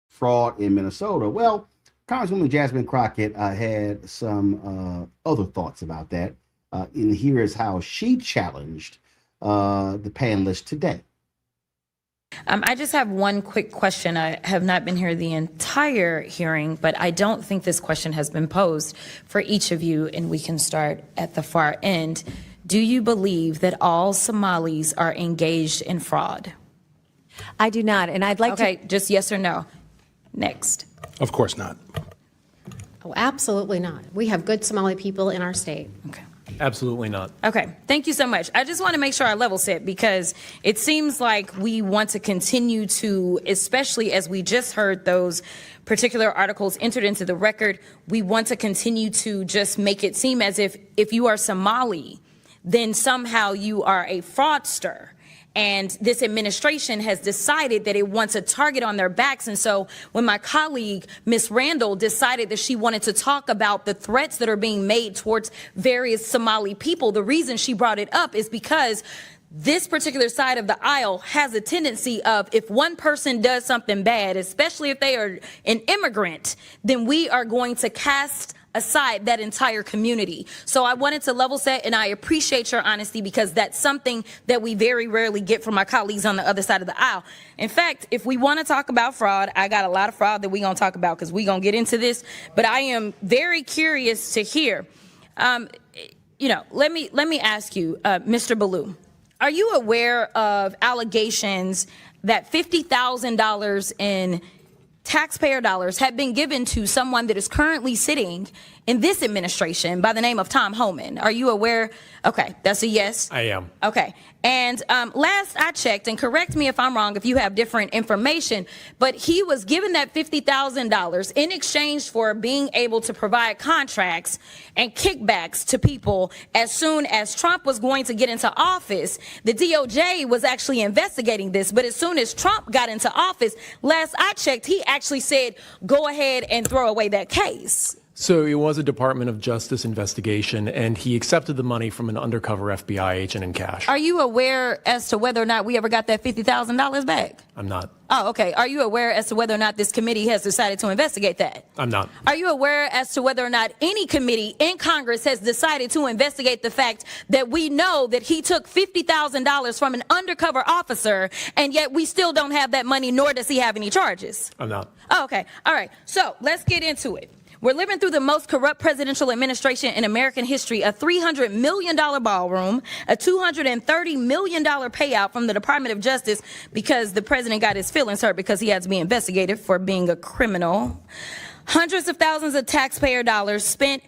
Fraud in Minnesota. Well, Congresswoman Jasmine Crockett had some other thoughts about that. And here is how she challenged the panelists today. I just have one quick question. I have not been here the entire hearing, but I don't think this question has been posed for each of you, and we can start at the far end. Do you believe that all Somalis are engaged in fraud? I do not, and I'd like to... Okay, just yes or no. Next. Of course not. Oh, absolutely not. We have good Somali people in our state. Okay. Absolutely not. Okay, thank you so much. I just want to make sure I level set, because it seems like we want to continue to, especially as we just heard those particular articles entered into the record, we want to continue to just make it seem as if you are Somali, then somehow you are a fraudster. And this administration has decided that it wants a target on their backs. And so when my colleague, Ms. Randall, decided that she wanted to talk about the threats that are being made towards various Somali people, the reason she brought it up is because this particular side of the aisle has a tendency of, if one person does something bad, especially if they are an immigrant, then we are going to cast aside that entire community. So I wanted to level set, and I appreciate your honesty, because that's something that we very rarely get from my colleagues on the other side of the aisle. In fact, if we want to talk about fraud, I got a lot of fraud that we're going to talk about, because we're going to get into this, but I am very curious to hear. Let me ask you, Mr. Ballou, are you aware of allegations that $50,000 in taxpayer dollars have been given to someone that is currently sitting in this administration by the name of Tom Homan? Are you aware? Okay, that's a yes. I am. Okay. And last I checked, and correct me if I'm wrong if you have different information, but he was given that $50,000 in exchange for being able to provide contracts and kickbacks to people as soon as Trump was going to get into office. The DOJ was actually investigating this, but as soon as Trump got into office, last I checked, he actually said, go ahead and throw away that case. So it was a Department of Justice investigation, and he accepted the money from an undercover FBI agent in cash. Are you aware as to whether or not we ever got that $50,000 back? I'm not. Oh, okay. Are you aware as to whether or not this committee has decided to investigate that? I'm not. Are you aware as to whether or not any committee in Congress has decided to investigate the fact that we know that he took $50,000 from an undercover officer, and yet we still don't have that money, nor does he have any charges? I'm not. Oh, okay. All right. So let's get into it. We're living through the most corrupt presidential administration in American history, a $300 million ballroom, a $230 million payout from the Department of Justice because the president got his feelings hurt because he had to be investigated for being a criminal. Hundreds of thousands of taxpayer dollars spent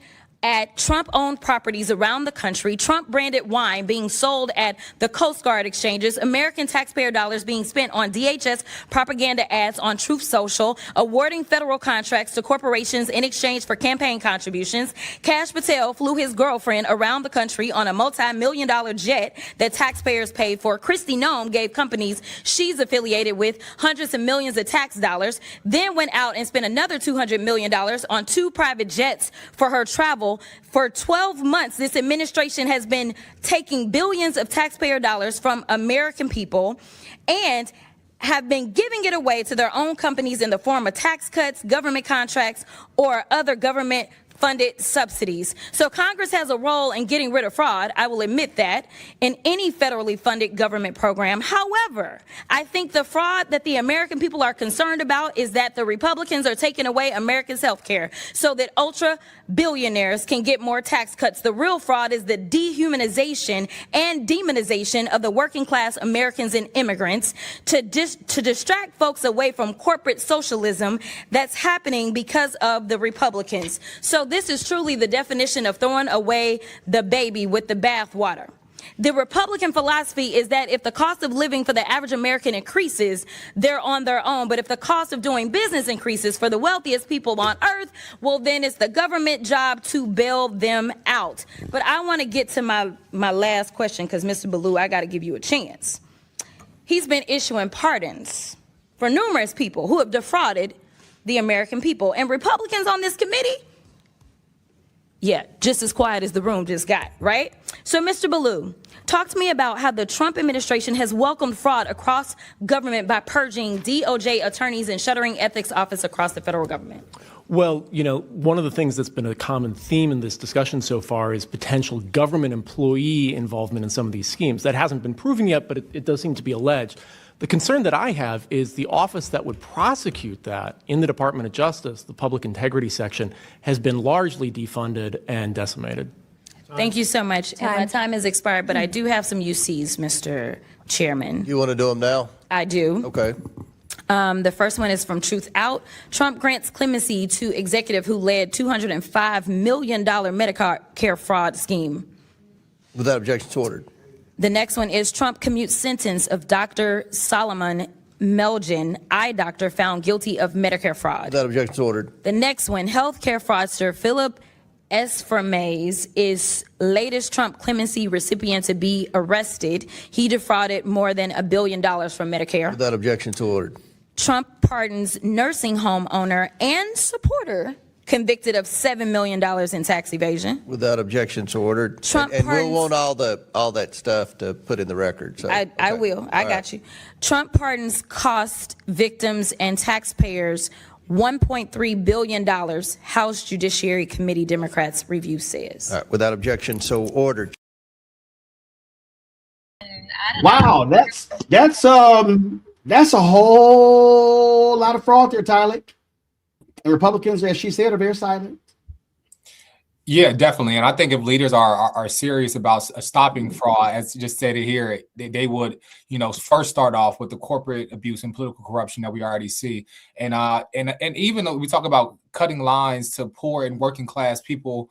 at Trump-owned properties around the country, Trump-branded wine being sold at the Coast Guard exchanges, American taxpayer dollars being spent on DHS propaganda ads on Truth Social, awarding federal contracts to corporations in exchange for campaign contributions. Kash Patel flew his girlfriend around the country on a multi-million-dollar jet that taxpayers paid for. Kristi Noem gave companies she's affiliated with hundreds of millions of tax dollars, then went out and spent another $200 million on 2 private jets for her travel. For 12 months, this administration has been taking billions of taxpayer dollars from American people and have been giving it away to their own companies in the form of tax cuts, government contracts, or other government funded subsidies. So Congress has a role in getting rid of fraud, I will admit that, in any federally funded government program. However, I think the fraud that the American people are concerned about is that the Republicans are taking away Americans' health care so that ultra billionaires can get more tax cuts. The real fraud is the dehumanization and demonization of the working class Americans and immigrants to distract folks away from corporate socialism that's happening because of the Republicans. So this is truly the definition of throwing away the baby with the bathwater. The Republican philosophy is that if the cost of living for the average American increases, they're on their own. But if the cost of doing business increases for the wealthiest people on earth, well, then it's the government job to bail them out. But I want to get to my last question because, Mr. Ballou, I got to give you a chance. He's been issuing pardons for numerous people who have defrauded the American people. And Republicans on this committee, yeah, just as quiet as the room just got, right? So, Mr. Ballou, talk to me about how the Trump administration has welcomed fraud across government by purging DOJ attorneys and shuttering ethics office across the federal government. Well, you know, one of the things that's been a common theme in this discussion so far is potential government employee involvement in some of these schemes. That hasn't been proven yet, but it does seem to be alleged. The concern that I have is the office that would prosecute that in the Department of Justice, the Public Integrity Section, has been largely defunded and decimated. Thank you so much. And my time has expired, but I do have some UCs, Mr. Chairman. You want to do them now? I do. Okay. The first one is from Truth Out. Trump grants clemency to executive who led $205 million Medicare fraud scheme. Without objection, it's ordered. The next one is Trump commutes sentence of Dr. Solomon Melgen, eye doctor, found guilty of Medicare fraud. Without objection, it's ordered. The next one, healthcare fraudster Philip Esfermaze is latest Trump clemency recipient to be arrested. He defrauded more than $1 billion from Medicare. Without objection, it's ordered. Trump pardons nursing home owner and supporter convicted of $7 million in tax evasion. Without objection, it's ordered. Trump and pardons, we'll want all that stuff to put in the record. So, I will. I got you. Trump pardons cost victims and taxpayers $1.3 billion, House Judiciary Committee Democrats review says. All right, without objection, so ordered. Wow, that's a whole lot of fraud there, Tyler. And Republicans, as she said, are very silent. Yeah, definitely. And I think if leaders are serious about stopping fraud, as just said it here, they would, first start off with the corporate abuse and political corruption that we already see. And even though we talk about cutting lines to poor and working class people,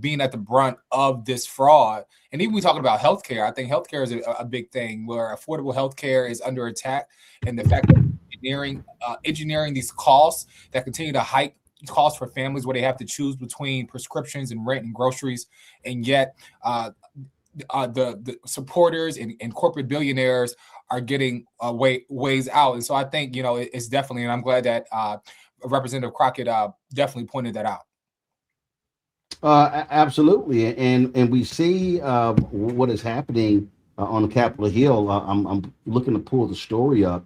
being at the brunt of this fraud. And even we talking about healthcare, I think healthcare is a big thing where affordable healthcare is under attack. And the fact that engineering these costs that continue to hike costs for families where they have to choose between prescriptions and rent and groceries. And yet the supporters and corporate billionaires are getting ways out. And so I think, it's definitely, and I'm glad that Representative Crockett definitely pointed that out. Absolutely, and we see what is happening on Capitol Hill. I'm looking to pull the story up.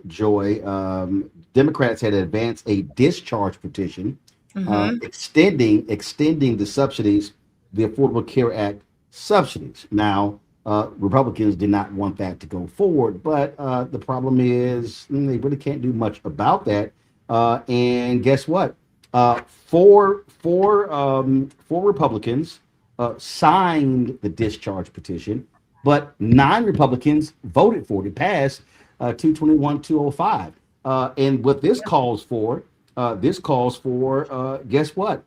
Joy, Democrats had advanced a discharge petition extending the subsidies, the Affordable Care Act subsidies. Now, Republicans did not want that to go forward, but the problem is they really can't do much about that. And guess what? Four Republicans signed the discharge petition, but 9 Republicans voted for it. It passed 221-205. And what this calls for, guess what?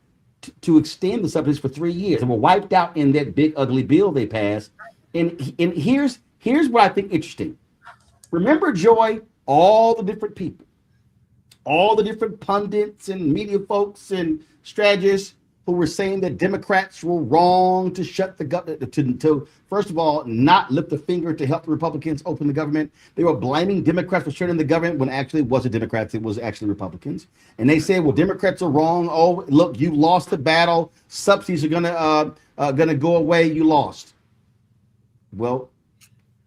To extend the subsidies for 3 years. And were wiped out in that big ugly bill they passed. And here's what I think interesting. Remember, Joy, all the different people, all the different pundits and media folks and strategists who were saying that Democrats were wrong to shut the government, to first of all, not lift the finger to help the Republicans open the government. They were blaming Democrats for shutting the government when actually it wasn't Democrats, it was actually Republicans. And they said, well, Democrats are wrong. Oh, look, you lost the battle. Subsidies are gonna go away. You lost. Well,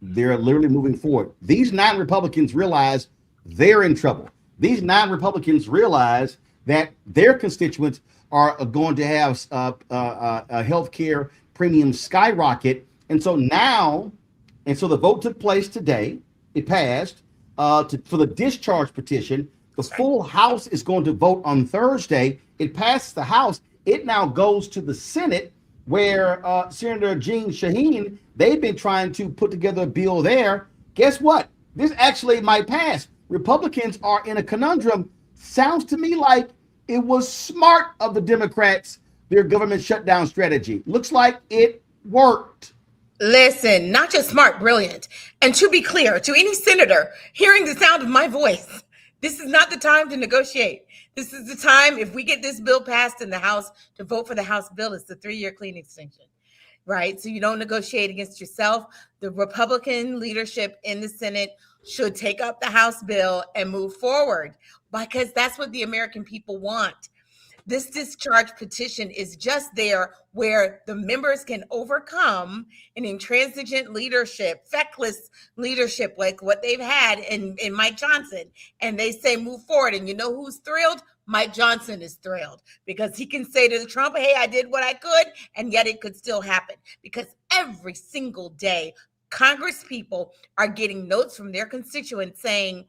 they're literally moving forward. These 9 Republicans realize they're in trouble. These 9 Republicans realize that their constituents are going to have health care premiums skyrocket. And so the vote took place today. It passed for the discharge petition. The full House is going to vote on Thursday. It passed the House. It now goes to the Senate, where Senator Jean Shaheen, they've been trying to put together a bill there. Guess what? This actually might pass. Republicans are in a conundrum. Sounds to me like it was smart of the Democrats, their government shutdown strategy. Looks like it worked. Listen, not just smart, brilliant. And to be clear, to any senator hearing the sound of my voice, this is not the time to negotiate. This is the time, if we get this bill passed in the House, to vote for the House bill. It's the 3-year clean extension, right? So you don't negotiate against yourself. The Republican leadership in the Senate should take up the House bill and move forward, because that's what the American people want. This discharge petition is just there where the members can overcome an intransigent leadership, feckless leadership like what they've had in Mike Johnson. And they say move forward. And you know who's thrilled? Mike Johnson is thrilled, because he can say to Trump, hey, I did what I could, and yet it could still happen. Because every single day, Congress people are getting notes from their constituents saying,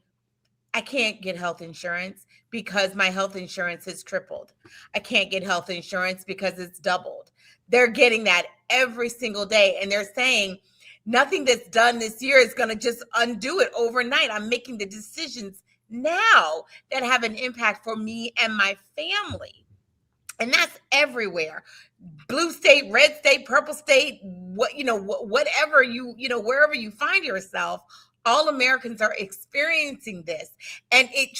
I can't get health insurance because my health insurance has tripled. I can't get health insurance because it's doubled. They're getting that every single day. And they're saying nothing that's done this year is going to just undo it overnight. I'm making the decisions now that have an impact for me and my family. And that's everywhere. Blue state, red state, purple state, whatever wherever you find yourself, all Americans are experiencing this, and it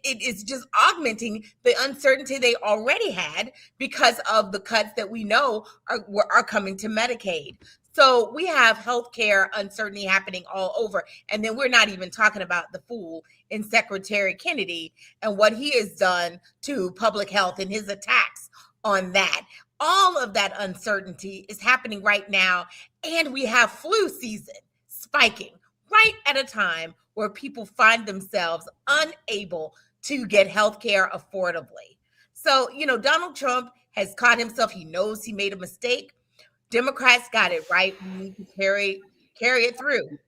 is just augmenting the uncertainty they already had because of the cuts that we know are coming to Medicaid. So we have healthcare uncertainty happening all over, and then we're not even talking about the fool in Secretary Kennedy and what he has done to public health and his attacks on that. All of that uncertainty is happening right now, and we have flu season spiking right at a time where people find themselves unable to get health care affordably. So, Donald Trump has caught himself. He knows he made a mistake. Democrats got it right. We need to carry it through.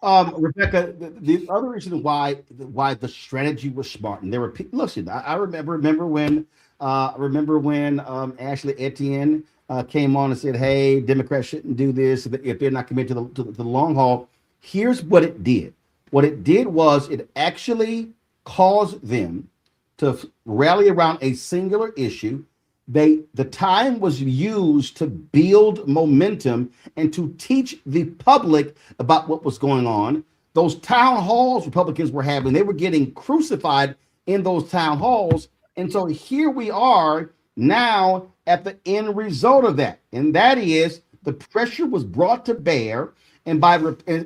Rebecca, the other reason why the strategy was smart, and there were people. Listen, I remember when Ashley Etienne came on and said, "Hey, Democrats shouldn't do this if they're not committed to the long haul." Here's what it did. What it did was it actually caused them to rally around a singular issue. The time was used to build momentum and to teach the public about what was going on. Those town halls Republicans were having, they were getting crucified in those town halls. And so here we are now at the end result of that. And that is the pressure was brought to bear. And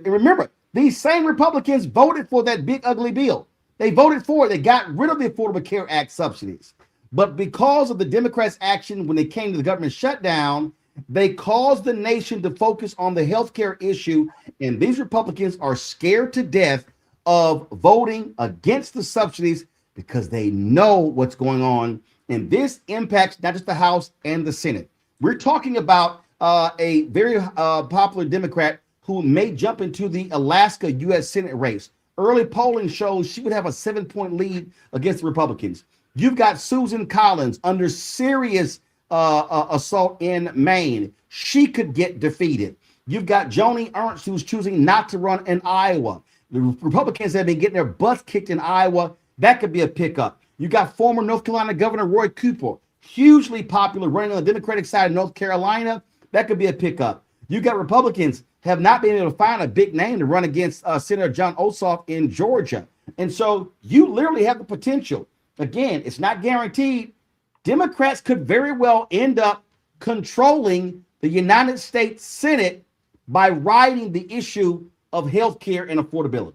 remember, these same Republicans voted for that big ugly bill. They voted for it. They got rid of the Affordable Care Act subsidies. But because of the Democrats' action when they came to the government shutdown, they caused the nation to focus on the healthcare issue. And these Republicans are scared to death of voting against the subsidies because they know what's going on. And this impacts not just the House and the Senate. We're talking about a very popular Democrat who may jump into the Alaska U.S. Senate race. Early polling shows she would have a 7-point lead against the Republicans. You've got Susan Collins under serious assault in Maine. She could get defeated. You've got Joni Ernst, who's choosing not to run in Iowa. The Republicans have been getting their butts kicked in Iowa. That could be a pickup. You got former North Carolina Governor Roy Cooper, hugely popular, running on the Democratic side of North Carolina. That could be a pickup. You got Republicans have not been able to find a big name to run against Senator John Ossoff in Georgia. And so you literally have the potential. Again, it's not guaranteed. Democrats could very well end up controlling the United States Senate by riding the issue of health care and affordability.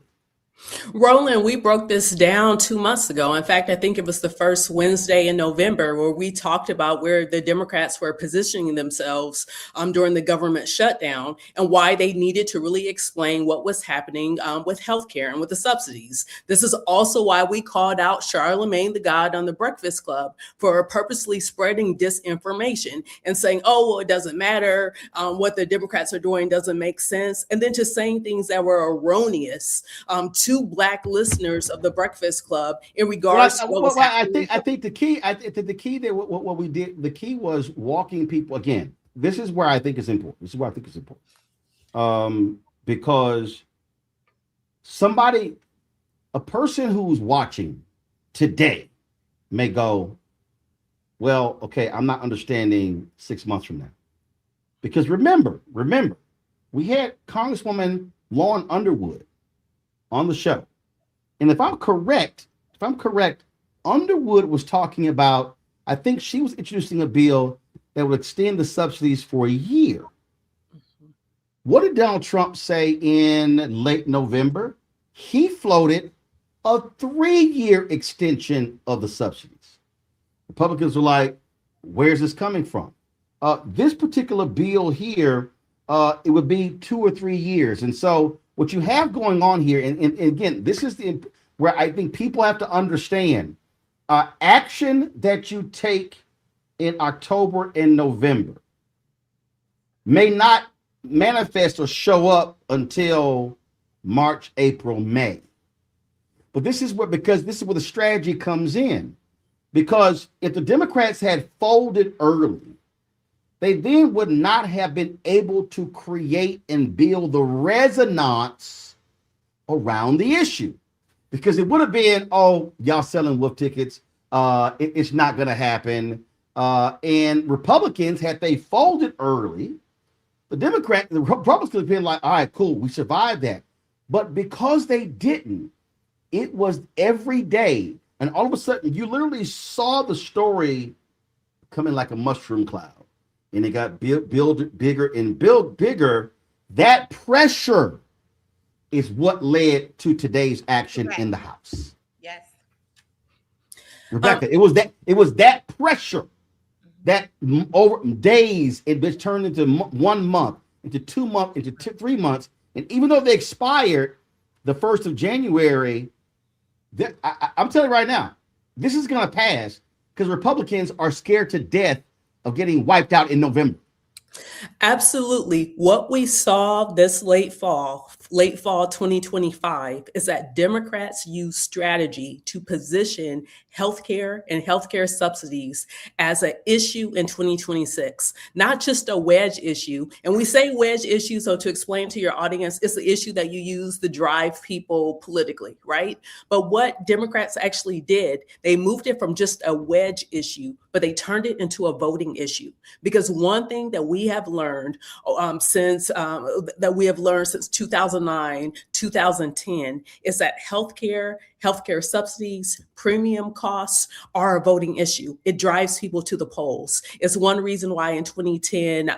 Roland, we broke this down 2 months ago. In fact, I think it was the first Wednesday in November where we talked about where the Democrats were positioning themselves during the government shutdown and why they needed to really explain what was happening with healthcare and with the subsidies. This is also why we called out Charlemagne the God on the Breakfast Club for purposely spreading disinformation and saying, oh, well, it doesn't matter. What the Democrats are doing doesn't make sense. And then just saying things that were erroneous to Black listeners of the Breakfast Club in regards to what was happening. I think the key that what we did, the key was walking people again. This is where I think it's important. Because a person who's watching today may go, well, okay, I'm not understanding 6 months from now. Because remember, we had Congresswoman Lauren Underwood on the show. And if I'm correct, Underwood was talking about, I think she was introducing a bill that would extend the subsidies for a year. What did Donald Trump say in late November? He floated a 3-year extension of the subsidies. Republicans were like, where's this coming from? This particular bill here, it would be 2 or 3 years. And so what you have going on here, and again, this is where I think people have to understand, action that you take in October and November may not manifest or show up until March, April, May. But this is where the strategy comes in. Because if the Democrats had folded early, they then would not have been able to create and build the resonance around the issue. Because it would have been, oh, y'all selling wolf tickets. It's not going to happen. And Republicans, had they folded early, the Republicans could have been like, all right, cool, we survived that. But because they didn't, it was every day. And all of a sudden, you literally saw the story coming like a mushroom cloud. And it got build bigger and build bigger. That pressure is what led to today's action in the House. Yes. Rebecca, it was that pressure that over days, it turned into 1 month, into 2 months, into 3 months. And even though they expired the 1st of January, I'm telling you right now, this is going to pass because Republicans are scared to death of getting wiped out in November. Absolutely. What we saw this late fall 2025, is that Democrats use strategy to position healthcare and healthcare subsidies as an issue in 2026, not just a wedge issue. And we say wedge issue, so to explain to your audience, it's the issue that you use to drive people politically, right? But what Democrats actually did, they moved it from just a wedge issue, but they turned it into a voting issue. Because one thing that we have learned since 2009, 2010, is that healthcare subsidies, premium costs are a voting issue. It drives people to the polls. It's one reason why in 2010,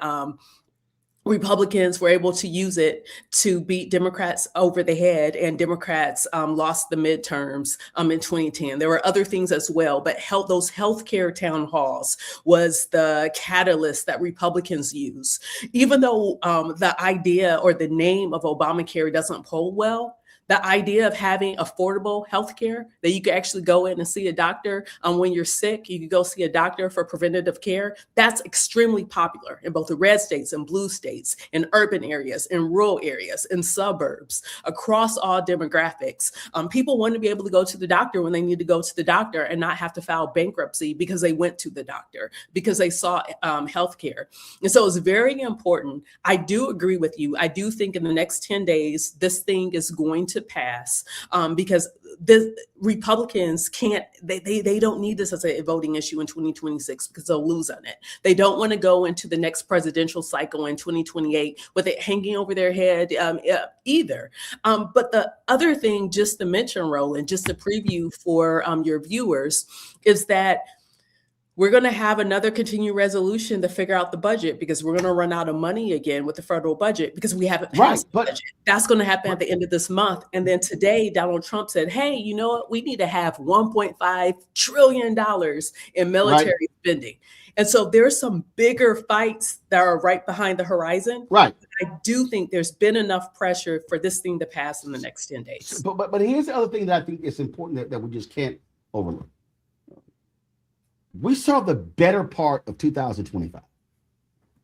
Republicans were able to use it to beat Democrats over the head, and Democrats lost the midterms in 2010. There were other things as well, but those healthcare town halls was the catalyst that Republicans use. Even though the idea or the name of Obamacare doesn't poll well, the idea of having affordable healthcare that you can actually go in and see a doctor when you're sick, you can go see a doctor for preventative care. That's extremely popular in both the red states and blue states, in urban areas, in rural areas, in suburbs, across all demographics. People want to be able to go to the doctor when they need to go to the doctor and not have to file bankruptcy because they went to the doctor, because they saw healthcare. And so it's very important. I do agree with you. I do think in the next 10 days, this thing is going to pass because the Republicans they don't need this as a voting issue in 2026 because they'll lose on it. They don't want to go into the next presidential cycle in 2028 with it hanging over their head either. But the other thing, just to mention, Roland, just a preview for your viewers, is that we're going to have another continuing resolution to figure out the budget because we're going to run out of money again with the federal budget because we haven't passed the budget. That's going to happen at the end of this month. And then today, Donald Trump said, hey, you know what? We need to have $1.5 trillion in military spending. And so there's some bigger fights that are right behind the horizon. Right. I do think there's been enough pressure for this thing to pass in the next 10 days. But here's the other thing that I think is important that we just can't overlook. We saw the better part of 2025.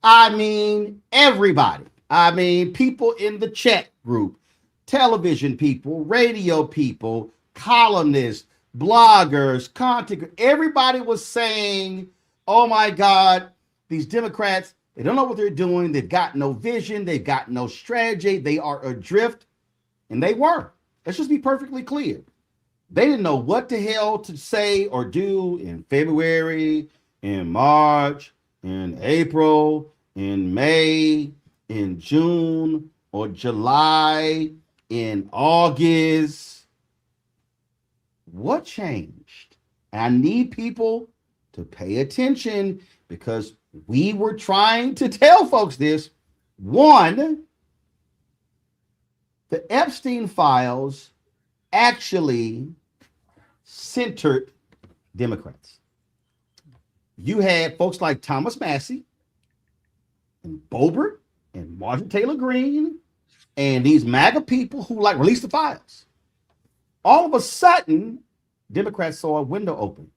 I mean, everybody. I mean, people in the chat group, television people, radio people, columnists, bloggers, content. Everybody was saying, oh my God, these Democrats, they don't know what they're doing. They've got no vision. They've got no strategy. They are adrift. And they were. Let's just be perfectly clear. They didn't know what the hell to say or do in February, in March, in April, in May, in June, or July, in August. What changed? I need people to pay attention because we were trying to tell folks this. One, the Epstein files actually centered Democrats. You had folks like Thomas Massey and Boebert and Marjorie Taylor Greene and these MAGA people who like released the files. All of a sudden, Democrats saw a window open.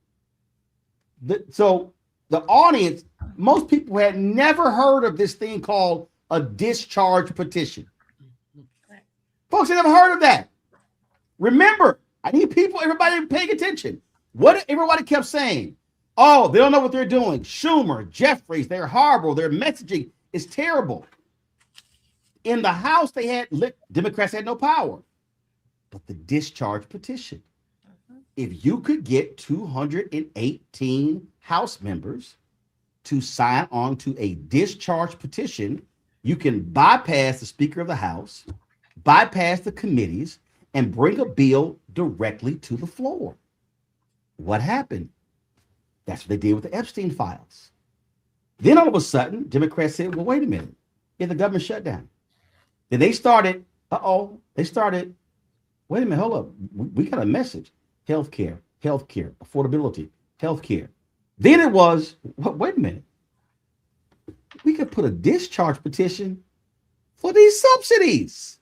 So the audience, most people had never heard of this thing called a discharge petition. Folks had never heard of that. Remember, I need people, everybody paying attention. What everybody kept saying, oh, they don't know what they're doing. Schumer, Jeffries, they're horrible. Their messaging is terrible. In the House, Democrats had no power. But the discharge petition, if you could get 218 House members to sign on to a discharge petition, you can bypass the Speaker of the House, bypass the committees, and bring a bill directly to the floor. What happened? That's what they did with the Epstein files. Then all of a sudden, Democrats said, well, wait a minute. Yeah, the government shut down. Then they started, wait a minute, hold up. We got a message. Healthcare, affordability, healthcare. Then it was, wait a minute. We could put a discharge petition for these subsidies.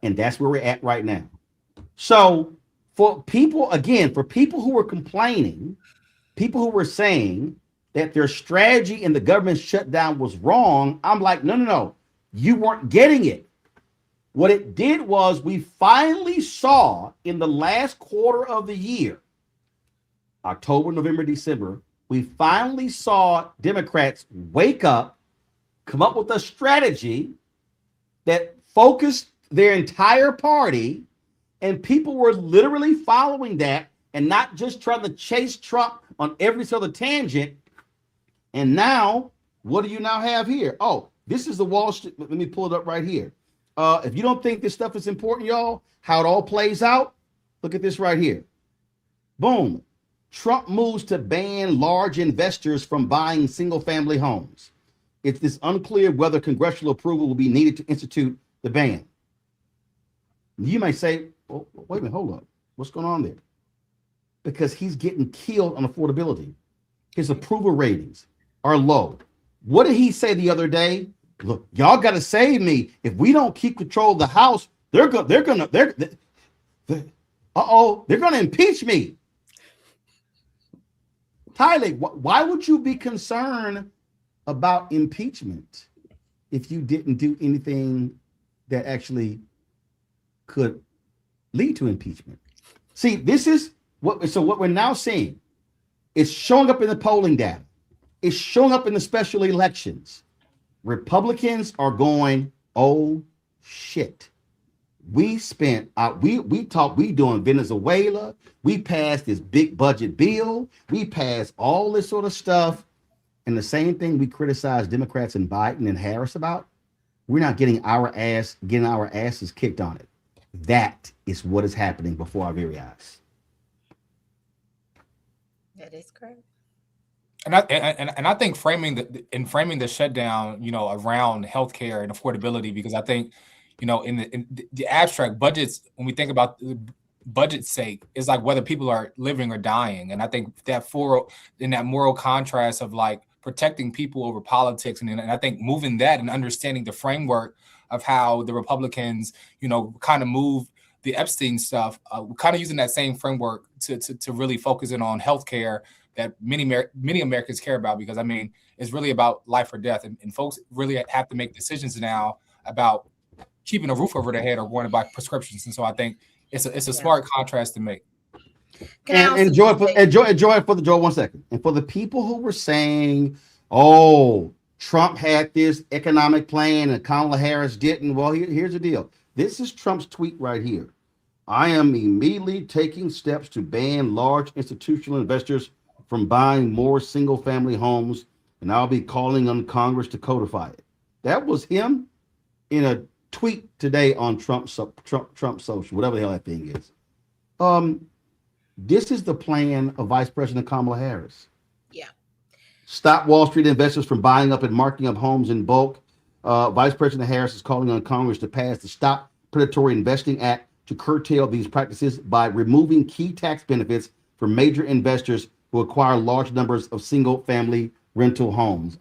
And that's where we're at right now. So for people who were complaining, people who were saying that their strategy in the government shutdown was wrong, I'm like, no, you weren't getting it. What it did was we finally saw in the last quarter of the year, October, November, December, we finally saw Democrats wake up, come up with a strategy that focused their entire party, and people were literally following that and not just trying to chase Trump on every other tangent. And now, what do you now have here? Oh, this is the Wall Street. Let me pull it up right here. If you don't think this stuff is important, y'all, how it all plays out, look at this right here. Boom. Trump moves to ban large investors from buying single-family homes. It's unclear whether congressional approval will be needed to institute the ban. You may say, well, wait a minute, hold up. What's going on there? Because he's getting killed on affordability. His approval ratings are low. What did he say the other day? Look, y'all got to save me. If we don't keep control of the House, they're gonna impeach me. Tyler, why would you be concerned about impeachment if you didn't do anything that actually could lead to impeachment? See, this is what we're now seeing. It's showing up in the polling data. It's showing up in the special elections. Republicans are going, oh shit. We spent we doing Venezuela. We passed this big budget bill. We passed all this sort of stuff. And the same thing we criticize Democrats and Biden and Harris about, we're not getting our asses kicked on it. That is what is happening before our very eyes. That is correct. And I think framing the shutdown, around healthcare and affordability, because I think, in the abstract budgets, when we think about the budget's sake, it's like whether people are living or dying. And I think that in that moral contrast of like protecting people over politics, and I think moving that and understanding the framework of how the Republicans, kind of moved the Epstein stuff, kind of using that same framework to really focus in on healthcare that many Americans care about, because I mean, it's really about life or death, and folks really have to make decisions now about keeping a roof over their head or going to buy prescriptions. And so I think it's a smart contrast to make. Enjoy for the Joy 1 second. And for the people who were saying, oh, Trump had this economic plan and Kamala Harris didn't. Well, here's the deal. This is Trump's tweet right here. I am immediately taking steps to ban large institutional investors from buying more single-family homes, and I'll be calling on Congress to codify it. That was him in a tweet today on Trump social, whatever the hell that thing is. This is the plan of Vice President Kamala Harris. Yeah. Stop Wall Street investors from buying up and marking up homes in bulk. Vice President Harris is calling on Congress to pass the Stop Predatory Investing Act to curtail these practices by removing key tax benefits for major investors who acquire large numbers of single-family rental homes.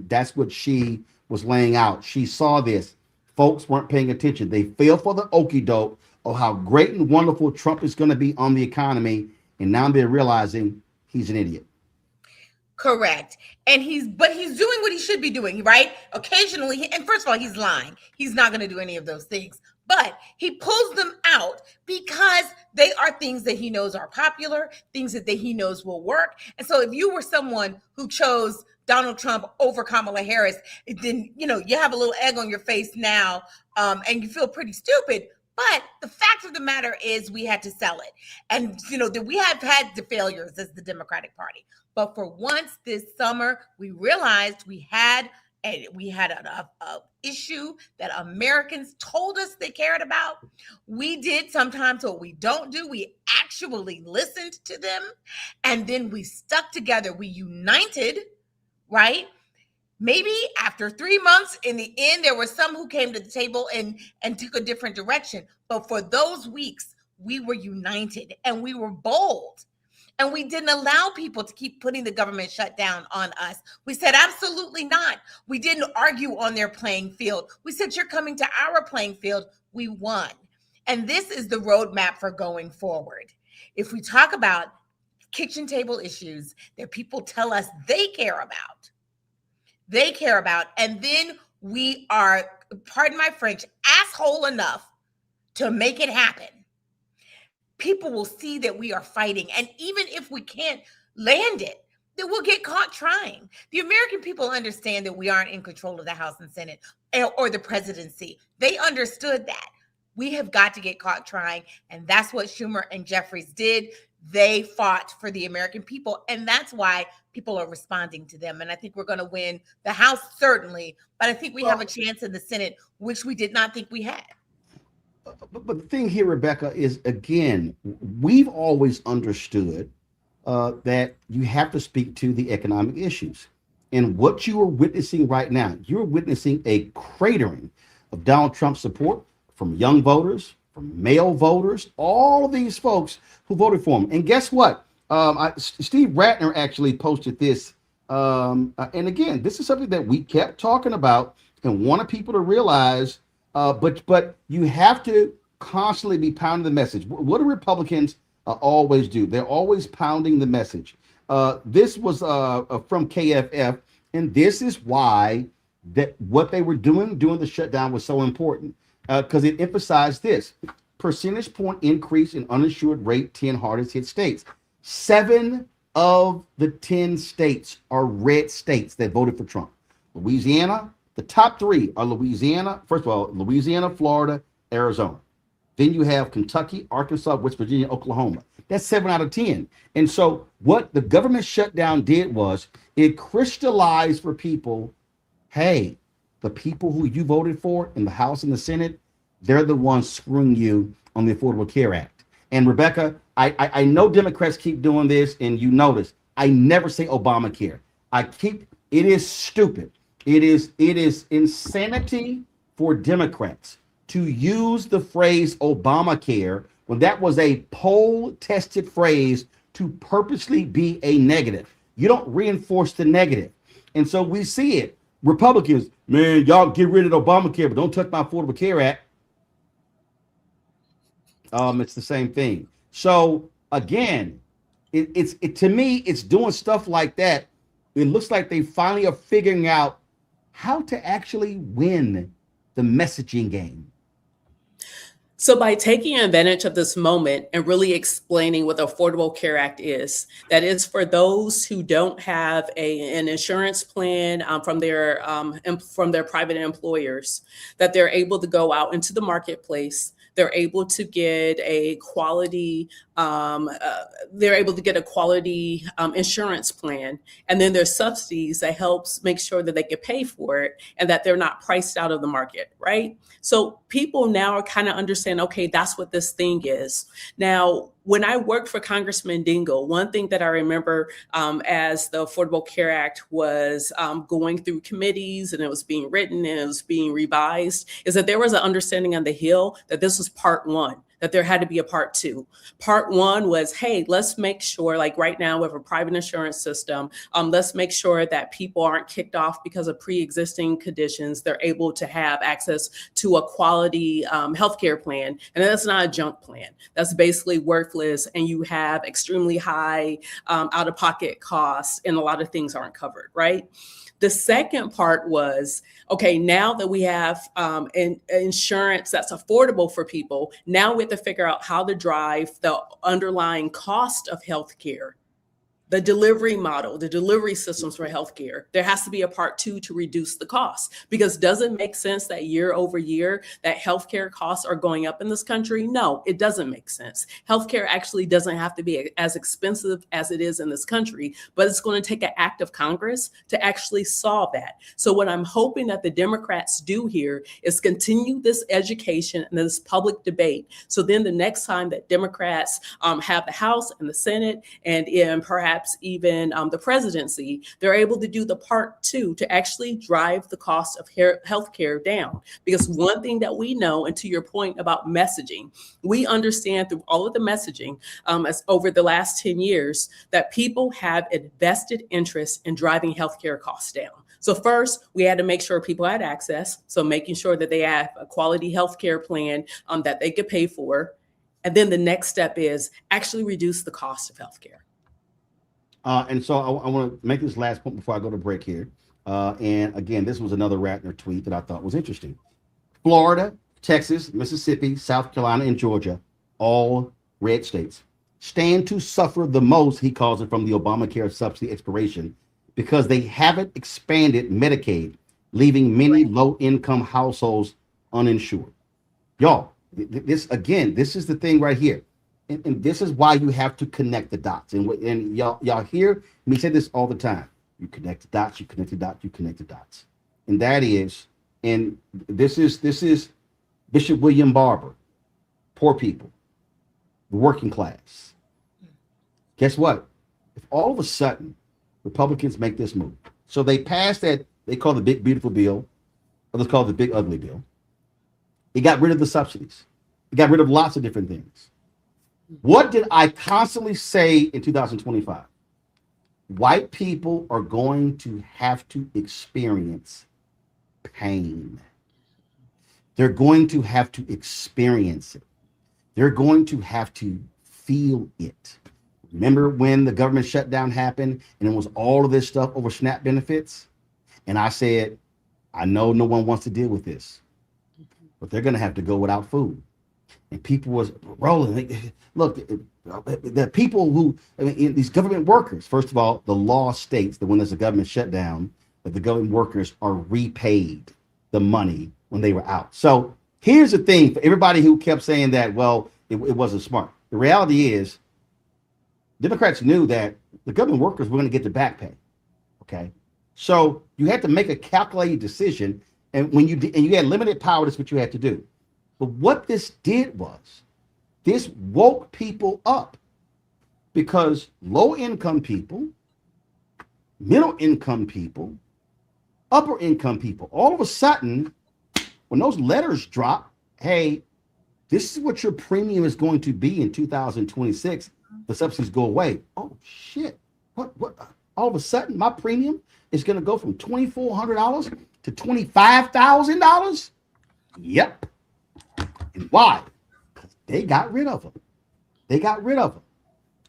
That's what she was laying out. She saw this. Folks weren't paying attention. They fell for the okie doke of how great and wonderful Trump is going to be on the economy, and now they're realizing he's an idiot. Correct. And he's doing what he should be doing, right? Occasionally, and first of all, he's lying. He's not going to do any of those things. But he pulls them out because they are things that he knows are popular, things that he knows will work. And so if you were someone who chose Donald Trump over Kamala Harris, then, you have a little egg on your face now, and you feel pretty stupid. But the fact of the matter is we had to sell it. And, that we have had the failures as the Democratic Party. But for once this summer, we realized we had an issue that Americans told us they cared about. We did sometimes what we don't do. We actually listened to them, and then we stuck together. We united, right? Maybe after 3 months, in the end, there were some who came to the table and took a different direction. But for those weeks, we were united and we were bold. And we didn't allow people to keep putting the government shutdown on us. We said, absolutely not. We didn't argue on their playing field. We said, you're coming to our playing field. We won. And this is the roadmap for going forward. If we talk about kitchen table issues that people tell us they care about, and then we are, pardon my French, asshole enough to make it happen, people will see that we are fighting. And even if we can't land it, then we'll get caught trying. The American people understand that we aren't in control of the House and Senate or the presidency. They understood that. We have got to get caught trying. And that's what Schumer and Jeffries did. They fought for the American people. And that's why people are responding to them. And I think we're going to win the House, certainly. But I think we have a chance in the Senate, which we did not think we had. But the thing here, Rebecca, is, again, we've always understood that you have to speak to the economic issues. And what you are witnessing right now, you're witnessing a cratering of Donald Trump's support from young voters, from male voters, all of these folks who voted for him. And guess what? Steve Ratner actually posted this. And again, this is something that we kept talking about and wanted people to realize. But you have to constantly be pounding the message. What do Republicans always do? They're always pounding the message. This was from KFF, and this is why that what they were doing during the shutdown was so important, because it emphasized this percentage point increase in uninsured rate 10 hardest hit states. 7 of the 10 states are red states that voted for Trump. Louisiana, the top 3 are Louisiana. First of all, Louisiana, Florida, Arizona. Then you have Kentucky, Arkansas, West Virginia, Oklahoma. That's 7 out of 10. And so what the government shutdown did was it crystallized for people, hey, the people who you voted for in the House and the Senate, they're the ones screwing you on the Affordable Care Act. And Rebecca, I know Democrats keep doing this, and you notice I never say Obamacare. It is stupid. It is insanity for Democrats to use the phrase Obamacare when that was a poll-tested phrase to purposely be a negative. You don't reinforce the negative. And so we see it. Republicans, man, y'all get rid of Obamacare, but don't touch my Affordable Care Act. It's the same thing. So again, it to me, it's doing stuff like that. It looks like they finally are figuring out how to actually win the messaging game. So by taking advantage of this moment and really explaining what the Affordable Care Act is, that is for those who don't have an insurance plan from their private employers, that they're able to go out into the marketplace. They're able to get a quality, insurance plan, and then there's subsidies that helps make sure that they can pay for it and that they're not priced out of the market, right? So people now are kind of understand, okay, that's what this thing is. Now, when I worked for Congressman Dingell, one thing that I remember as the Affordable Care Act was going through committees and it was being written and it was being revised is that there was an understanding on the Hill that this was part 1, that there had to be a part 2. Part 1 was, hey, let's make sure, like right now we have a private insurance system. Let's make sure that people aren't kicked off because of pre-existing conditions. They're able to have access to a quality healthcare plan. And that's not a junk plan. That's basically worthless. And you have extremely high out-of-pocket costs and a lot of things aren't covered, right? The second part was, okay, now that we have insurance that's affordable for people, now we have to figure out how to drive the underlying cost of healthcare, the delivery model, the delivery systems for healthcare. There has to be a part 2 to reduce the cost, because does it make sense that year over year that healthcare costs are going up in this country? No, it doesn't make sense. Healthcare actually doesn't have to be as expensive as it is in this country, but it's going to take an act of Congress to actually solve that. So what I'm hoping that the Democrats do here is continue this education and this public debate. So then the next time that Democrats have the House and the Senate and perhaps even the presidency, they're able to do the part 2 to actually drive the cost of healthcare down. Because one thing that we know, and to your point about messaging, we understand through all of the messaging as over the last 10 years that people have a vested interest in driving healthcare costs down. So first, we had to make sure people had access. So making sure that they have a quality healthcare plan that they could pay for. And then the next step is actually reduce the cost of healthcare. And so I want to make this last point before I go to break here. And again, this was another Ratner tweet that I thought was interesting. Florida, Texas, Mississippi, South Carolina, and Georgia, all red states, stand to suffer the most, he calls it, from the Obamacare subsidy expiration because they haven't expanded Medicaid, leaving many low-income households uninsured. Y'all, this is the thing right here. And this is why you have to connect the dots. And y'all hear me say this all the time. You connect the dots, you connect the dots, you connect the dots. And that is, and this is Bishop William Barber, poor people, the working class. Guess what? If all of a sudden Republicans make this move, So they passed that they call the big beautiful bill, or let's call it the big ugly bill. It got rid of the subsidies. It got rid of lots of different things. What did I constantly say in 2025? White people are going to have to experience pain. They're going to have to experience it. They're going to have to feel it. Remember when the government shutdown happened and it was all of this stuff over SNAP benefits? And I said, I know no one wants to deal with this, but they're going to have to go without food. And people was rolling. Look, the people who, I mean, these government workers, first of all, the law states that when there's a government shutdown, that the government workers are repaid the money when they were out. So here's the thing for everybody who kept saying that, well, it wasn't smart. The reality is Democrats knew that the government workers were going to get the back pay. Okay. So you had to make a calculated decision. And when you did, and you had limited power, that's what you had to do. But what this did was this woke people up, because low income people, middle income people, upper income people, all of a sudden, when those letters drop, hey, this is what your premium is going to be in 2026. The subsidies go away. Oh shit! What? All of a sudden, my premium is going to go from $2,400 to $25,000. Yep. And why? Because they got rid of them. They got rid of them.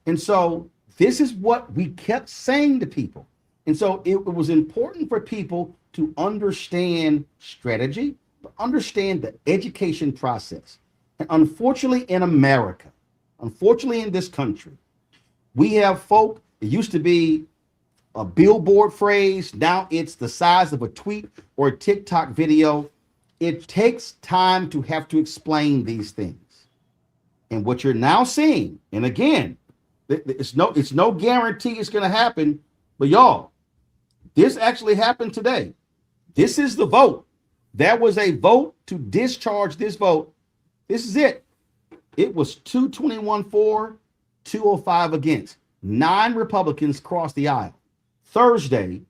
And so this is what we kept saying to people. And so it was important for people to understand strategy, but understand the education process. And unfortunately in America, unfortunately in this country, we have folk, it used to be a billboard phrase, now it's the size of a tweet or a TikTok video. It takes time to have to explain these things. And what you're now seeing, and again, it's no guarantee it's going to happen, but y'all, this actually happened today. This is the vote. There was a vote to discharge this vote. This is it. It was 221 for, 205 against. 9 Republicans crossed the aisle. Thursday,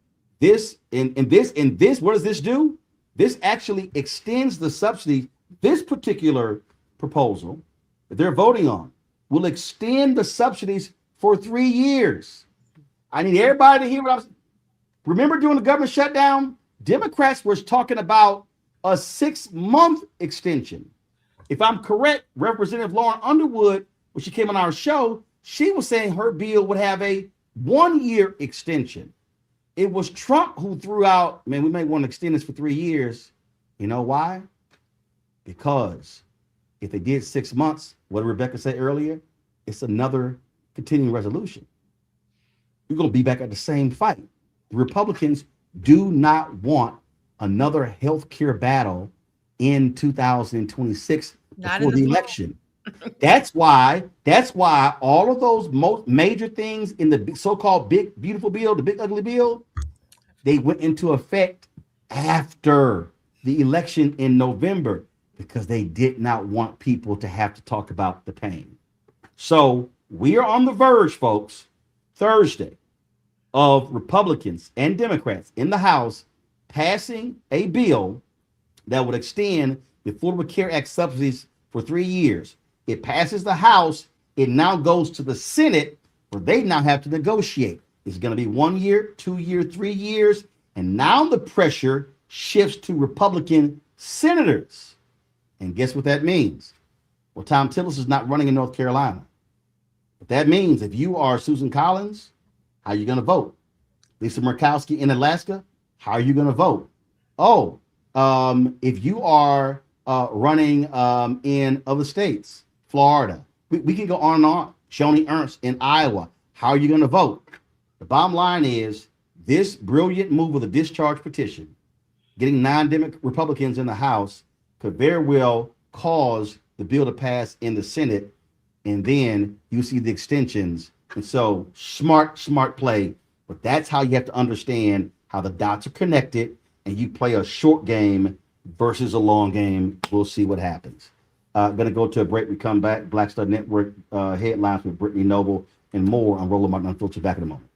this, what does this do? This actually extends the subsidy. This particular proposal that they're voting on will extend the subsidies for 3 years. I need everybody to hear what I was. Remember during the government shutdown, Democrats were talking about a 6-month extension. If I'm correct, Representative Lauren Underwood, when she came on our show, she was saying her bill would have a 1-year extension. It was Trump who threw out, man, we may want to extend this for 3 years. You know why? Because if they did 6 months, what did Rebecca say earlier? It's another continuing resolution. You're going to be back at the same fight. The Republicans do not want another health care battle in 2026 before the election. That's why all of those most major things in the so-called big beautiful bill, the big ugly bill, they went into effect after the election in November because they did not want people to have to talk about the pain. So we are on the verge, folks, Thursday, of Republicans and Democrats in the House passing a bill that would extend the Affordable Care Act subsidies for 3 years. It passes the House. It now goes to the Senate, where they now have to negotiate. It's going to be 1 year, 2 year, 3 years. And now the pressure shifts to Republican senators. And guess what that means? Well, Tom Tillis is not running in North Carolina. But that means if you are Susan Collins, how are you going to vote? Lisa Murkowski in Alaska, how are you going to vote? Oh, if you are running in other states, Florida, we can go on and on. Joni Ernst in Iowa, how are you going to vote? The bottom line is this brilliant move of the discharge petition, getting 9 Republicans in the House, could very well cause the bill to pass in the Senate, and then you see the extensions. And so smart play, but that's how you have to understand how the dots are connected, and you play a short game versus a long game. We'll see what happens. Going to go to a break. We come back. Black Star Network headlines with Brittany Noble and more on Roland Martin Unfiltered. Back in a moment.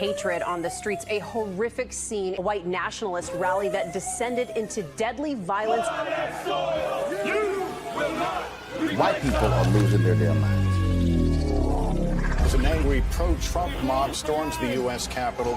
hatred on the streets. A horrific scene, a white nationalist rally that descended into deadly violence. White people are losing their damn minds. As an angry pro-Trump mob storms the U.S. Capitol,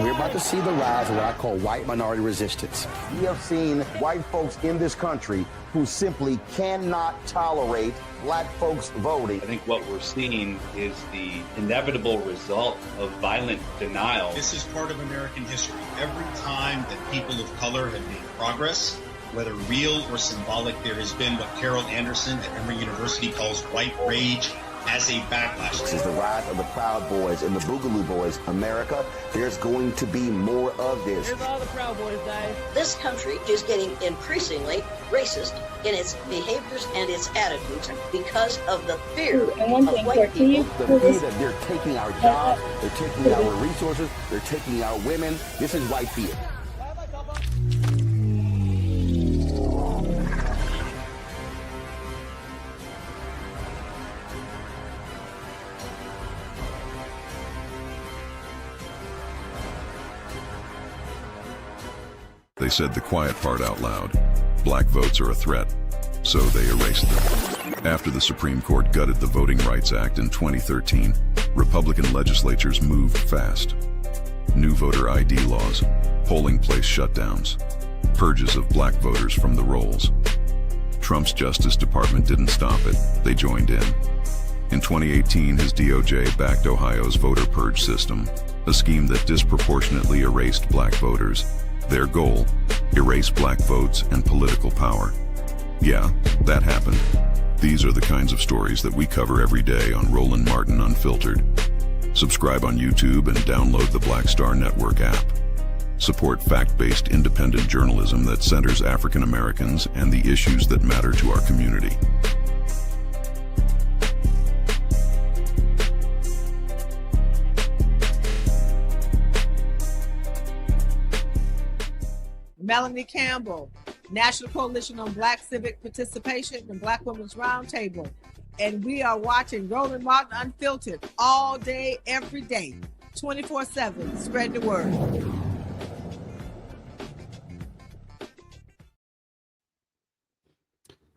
we're about to see the rise of what I call white minority resistance. We have seen white folks in this country who simply cannot tolerate black folks voting. I think what we're seeing is the inevitable result of violent denial. This is part of American history. Every time that people of color have made progress, whether real or symbolic, there has been what Carol Anderson at Emory University calls white rage as a backlash. This is the rise of the Proud Boys and the Boogaloo Boys. America, there's going to be more of this. Here's all the Proud Boys, guys. This country is getting increasingly racist in its behaviors and its attitudes because of the fear of white people. The fear that they're taking our jobs, they're taking our resources, they're taking our women. This is white fear. They said the quiet part out loud. Black votes are a threat, so they erased them. After the Supreme Court gutted the Voting Rights Act in 2013, Republican legislatures moved fast. New voter ID laws, polling place shutdowns, purges of black voters from the rolls. Trump's Justice Department didn't stop it, they joined in. In 2018, his DOJ backed Ohio's voter purge system, a scheme that disproportionately erased black voters. Their goal, erase black votes and political power. Yeah, that happened. These are the kinds of stories that we cover every day on Roland Martin Unfiltered. Subscribe on YouTube and download the Black Star Network app. Support fact-based independent journalism that centers African Americans and the issues that matter to our community. Melanie Campbell, National Coalition on Black Civic Participation and Black Women's Roundtable. And we are watching Roland Martin Unfiltered all day, every day, 24/7. Spread the word.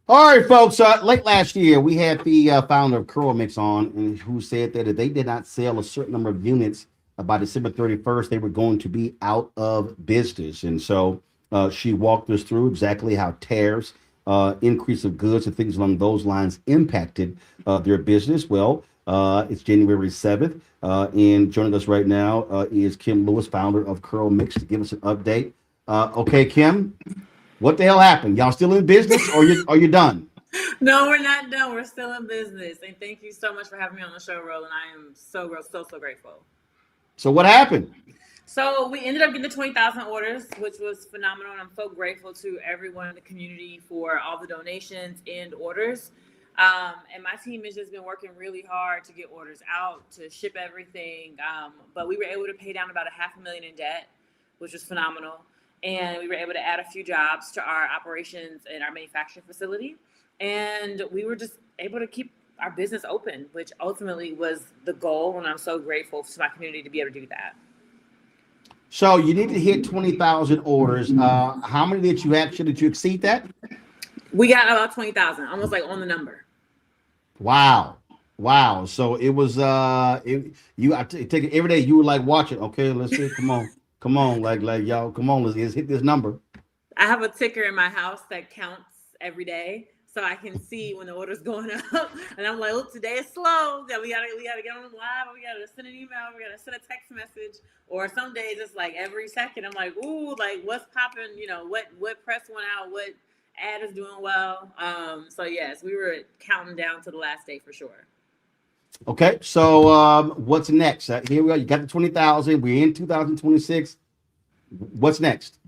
All right, folks. Late last year, we had the founder of CurlMix on, and who said that if they did not sell a certain number of units by December 31st, they were going to be out of business. And so she walked us through exactly how tariffs, increase of goods and things along those lines impacted their business. Well, it's January 7th, and joining us right now is Kim Lewis, founder of CurlMix, to give us an update. Okay, Kim, what the hell happened? Y'all still in business, or you done? No, we're not done. We're still in business. And thank you so much for having me on the show, Roland. I am so grateful. So what happened? So we ended up getting the 20,000 orders, which was phenomenal. And I'm so grateful to everyone in the community for all the donations and orders. And my team has just been working really hard to get orders out, to ship everything. But we were able to pay down about $500,000 in debt, which was phenomenal. And we were able to add a few jobs to our operations and our manufacturing facility. And we were just able to keep our business open, which ultimately was the goal. And I'm so grateful to my community to be able to do that. So you need to hit 20,000 orders. How many did you exceed that? We got about 20,000, almost like on the number. Wow. So it was, I take it every day. You were like watching. Okay, let's see. Come on. Like y'all, come on. Let's hit this number. I have a ticker in my house that counts every day. So I can see when the order's going up, and I'm like, look, today is slow. We gotta get on live. We gotta send an email. We gotta send a text message. Or some days it's like every second. I'm like, ooh, like what's popping? You know, what press went out? What ad is doing well? So yes, we were counting down to the last day for sure. Okay, so what's next? Here we go. You got the 20,000. We're in 2026. What's next?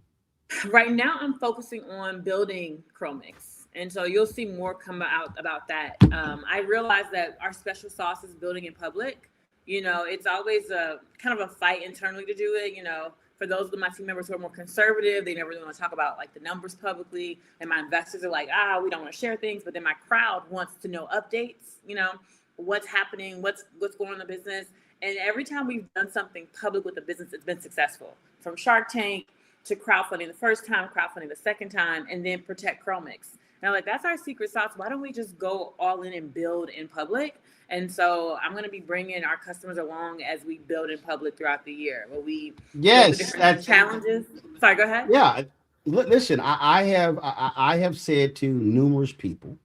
Right now, I'm focusing on building CurlMix. And so you'll see more come out about that. I realize that our special sauce is building in public. You know, it's always a kind of a fight internally to do it. You know, for those of my team members who are more conservative, they never really want to talk about like the numbers publicly. And my investors are like, we don't want to share things. But then my crowd wants to know updates, you know, what's happening, what's going on in the business. And every time we've done something public with a business, it's been successful. From Shark Tank to crowdfunding the first time, crowdfunding the second time, and then protect CurlMix. Now, like, that's our secret sauce. Why don't we just go all in and build in public? And so I'm going to be bringing our customers along as we build in public throughout the year. Where we that's challenges. Sorry, go ahead. Yeah, listen, I have said to numerous people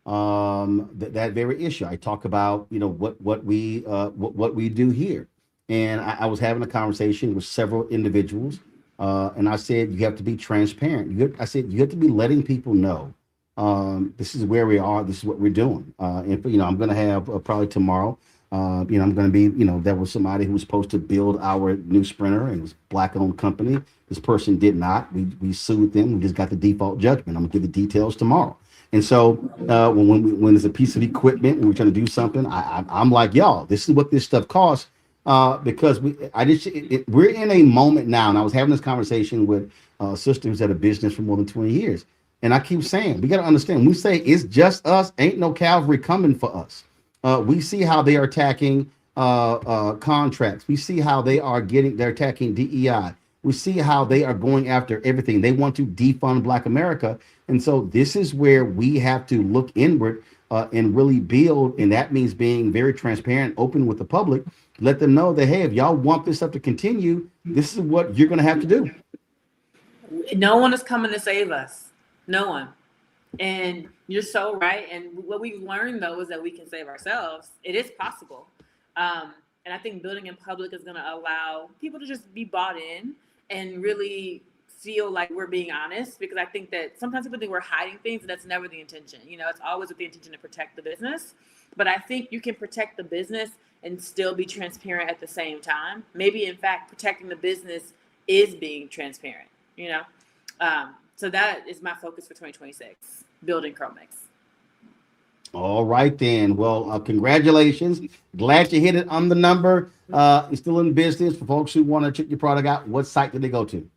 that very issue. I talk about what we do here, and I was having a conversation with several individuals, and I said you have to be transparent. I said you have to be letting people know. This is where we are. This is what we're doing. And I'm going to have probably tomorrow. I'm going to be. There was somebody who was supposed to build our new sprinter, and it was a Black-owned company. This person did not. We sued them. We just got the default judgment. I'm going to give the details tomorrow. And so when there's a piece of equipment, when we're trying to do something, I'm like, y'all, this is what this stuff costs. Because we're in a moment now, and I was having this conversation with a sister who's had a business for more than 20 years. And I keep saying, we got to understand, when we say it's just us, ain't no cavalry coming for us. We see how they are attacking contracts. We see how they're attacking DEI. We see how they are going after everything. They want to defund Black America. And so this is where we have to look inward and really build. And that means being very transparent, open with the public. Let them know that, hey, if y'all want this stuff to continue, this is what you're going to have to do. No one is coming to save us. No one. And you're so right. And what we've learned, though, is that we can save ourselves. It is possible. And I think building in public is going to allow people to just be bought in and really feel like we're being honest, because I think that sometimes people think we're hiding things, and that's never the intention. It's always with the intention to protect the business. But I think you can protect the business and still be transparent at the same time. Maybe, in fact, protecting the business is being transparent, So that is my focus for 2026, building CurlMix. All right, then. Well, congratulations. Glad you hit it on the number. It's still in business. For folks who want to check your product out, what site did they go to?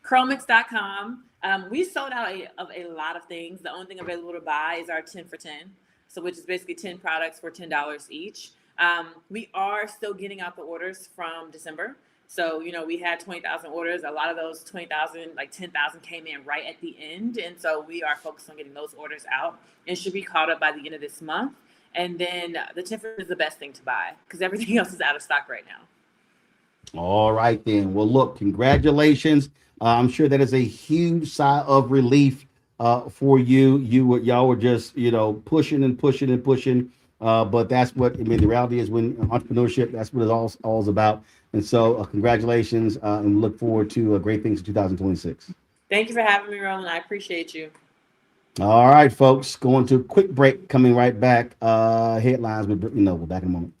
CurlMix.com. We sold out of a lot of things. The only thing available to buy is our 10 for 10. So which is basically 10 products for $10 each. We are still getting out the orders from December. So, we had 20,000 orders. A lot of those 20,000, like 10,000 came in right at the end. And so we are focused on getting those orders out and should be caught up by the end of this month. And then the 10 is the best thing to buy because everything else is out of stock right now. All right, then. Well, look, congratulations. I'm sure that is a huge sigh of relief for you. Y'all were just, pushing and pushing and pushing. But that's what, the reality is when entrepreneurship, that's what it's all about. And so congratulations, and look forward to great things in 2026. Thank you for having me, Roland. I appreciate you. All right, folks, going to a quick break, coming right back. Headlines with Brittany Noble. Back in a moment.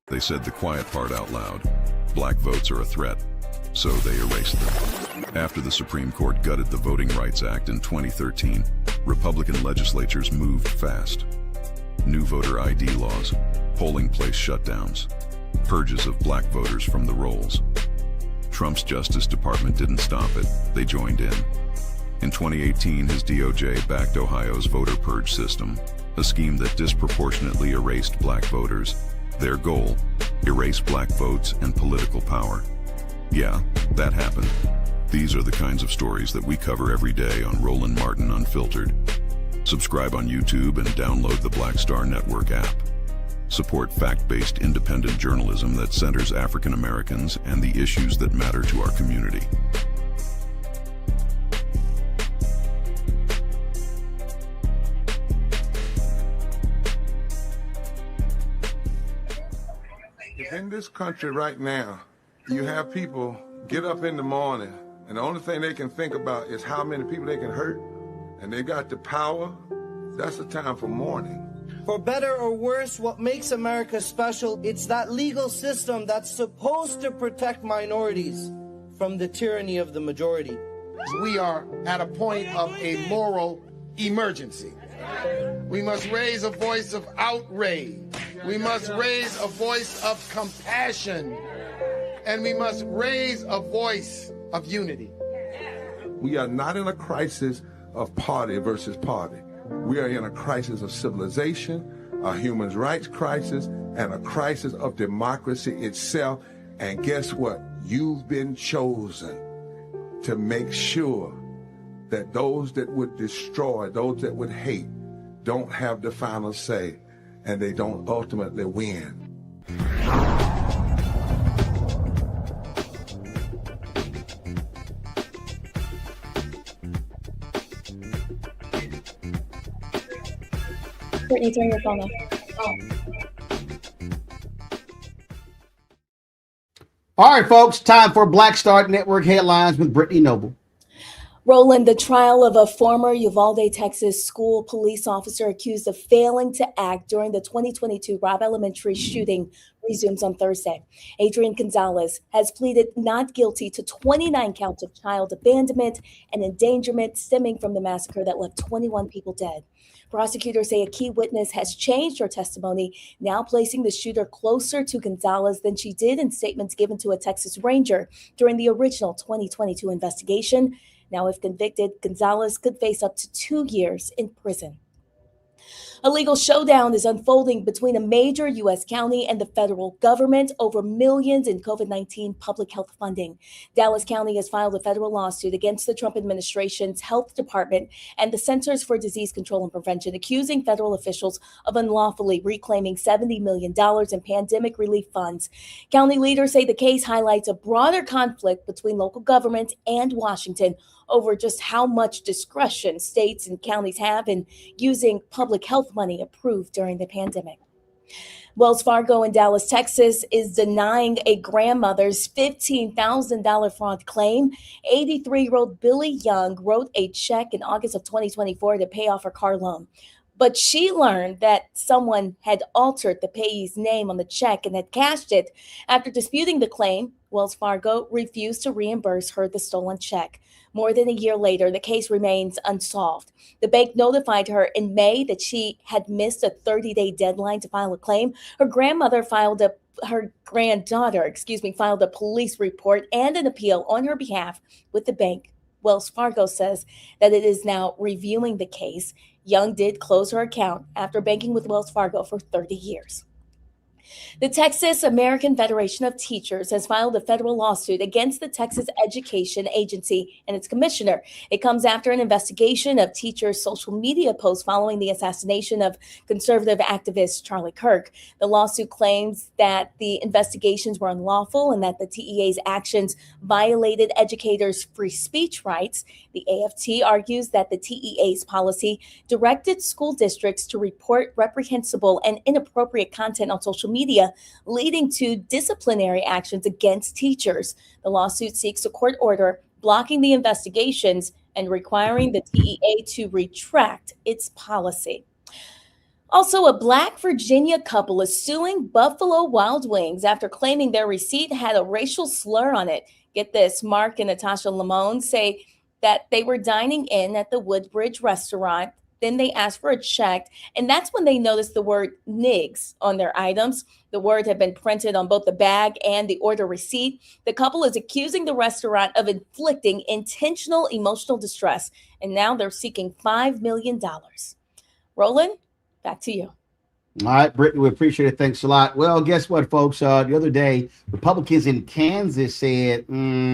They said the quiet part out loud. Black votes are a threat, so they erased them. After the Supreme Court gutted the Voting Rights Act in 2013, Republican legislatures moved fast. New voter ID laws, polling place shutdowns, purges of black voters from the rolls. Trump's Justice Department didn't stop it, they joined in. In 2018, his DOJ backed Ohio's voter purge system, a scheme that disproportionately erased black voters. Their goal, erase black votes and political power. Yeah, that happened. These are the kinds of stories that we cover every day on Roland Martin Unfiltered. Subscribe on YouTube and download the Black Star Network app. Support fact-based independent journalism that centers African Americans and the issues that matter to our community. In this country right now, you have people get up in the morning and the only thing they can think about is how many people they can hurt, and they got the power. That's the time for mourning. For better or worse, what makes America special, it's that legal system that's supposed to protect minorities from the tyranny of the majority. We are at a point of a moral emergency. We must raise a voice of outrage. We must raise a voice of compassion. And we must raise a voice of unity. We are not in a crisis of party versus party. We are in a crisis of civilization, a human rights crisis, and a crisis of democracy itself. And guess what? You've been chosen to make sure that those that would destroy, those that would hate, don't have the final say, and they don't ultimately win. Brittany, turn your phone off. All right, folks, time for Black Star Network headlines with Brittany Noble. Roland, the trial of a former Uvalde, Texas school police officer accused of failing to act during the 2022 Robb Elementary shooting resumes on Thursday. Adrian Gonzalez has pleaded not guilty to 29 counts of child abandonment and endangerment stemming from the massacre that left 21 people dead. Prosecutors say a key witness has changed her testimony, now placing the shooter closer to Gonzalez than she did in statements given to a Texas Ranger during the original 2022 investigation. Now, if convicted, Gonzalez could face up to 2 years in prison. A legal showdown is unfolding between a major U.S. county and the federal government over millions in COVID-19 public health funding. Dallas County has filed a federal lawsuit against the Trump administration's health department and the Centers for Disease Control and Prevention, accusing federal officials of unlawfully reclaiming $70 million in pandemic relief funds. County leaders say the case highlights a broader conflict between local government and Washington over just how much discretion states and counties have in using public health money approved during the pandemic. Wells Fargo in Dallas, Texas is denying a grandmother's $15,000 fraud claim. 83-year-old Billy Young wrote a check in August of 2024 to pay off her car loan. But she learned that someone had altered the payee's name on the check and had cashed it. After disputing the claim, Wells Fargo refused to reimburse her the stolen check. More than a year later, the case remains unsolved. The bank notified her in May that she had missed a 30-day deadline to file a claim. Her granddaughter filed a police report and an appeal on her behalf with the bank. Wells Fargo says that it is now reviewing the case. Young did close her account after banking with Wells Fargo for 30 years. The Texas American Federation of Teachers has filed a federal lawsuit against the Texas Education Agency and its commissioner. It comes after an investigation of teachers' social media posts following the assassination of conservative activist Charlie Kirk. The lawsuit claims that the investigations were unlawful and that the TEA's actions violated educators' free speech rights. The AFT argues that the TEA's policy directed school districts to report reprehensible and inappropriate content on social media, leading to disciplinary actions against teachers. The lawsuit seeks a court order blocking the investigations and requiring the TEA to retract its policy. Also, a Black Virginia couple is suing Buffalo Wild Wings after claiming their receipt had a racial slur on it. Get this, Mark and Natasha Lamone say that they were dining in at the Woodbridge restaurant. Then they asked for a check, and that's when they noticed the word NIGS on their items. The word had been printed on both the bag and the order receipt. The couple is accusing the restaurant of inflicting intentional emotional distress, and now they're seeking $5 million. Roland, back to you. All right, Brittany, we appreciate it. Thanks a lot. Well, guess what, folks? The other day, Republicans in Kansas said,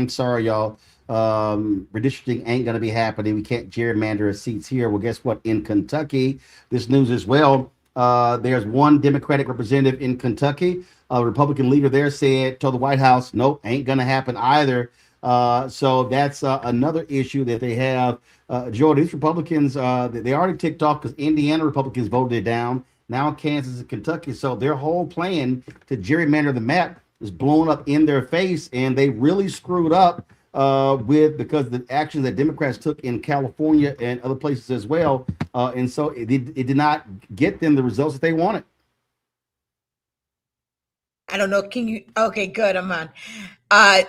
sorry, y'all. Redistricting ain't going to be happening. We can't gerrymander seats here. Well, guess what? In Kentucky, this news as well. There's one Democratic representative in Kentucky. A Republican leader there told the White House, nope, ain't going to happen either. So that's another issue that they have. Joe, these Republicans, they already ticked off because Indiana Republicans voted it down. Now Kansas and Kentucky. So their whole plan to gerrymander the map is blown up in their face, and they really screwed up because the actions that Democrats took in California and other places as well. And so it did not get them the results that they wanted. I don't know. Can you? Okay, good. I'm on.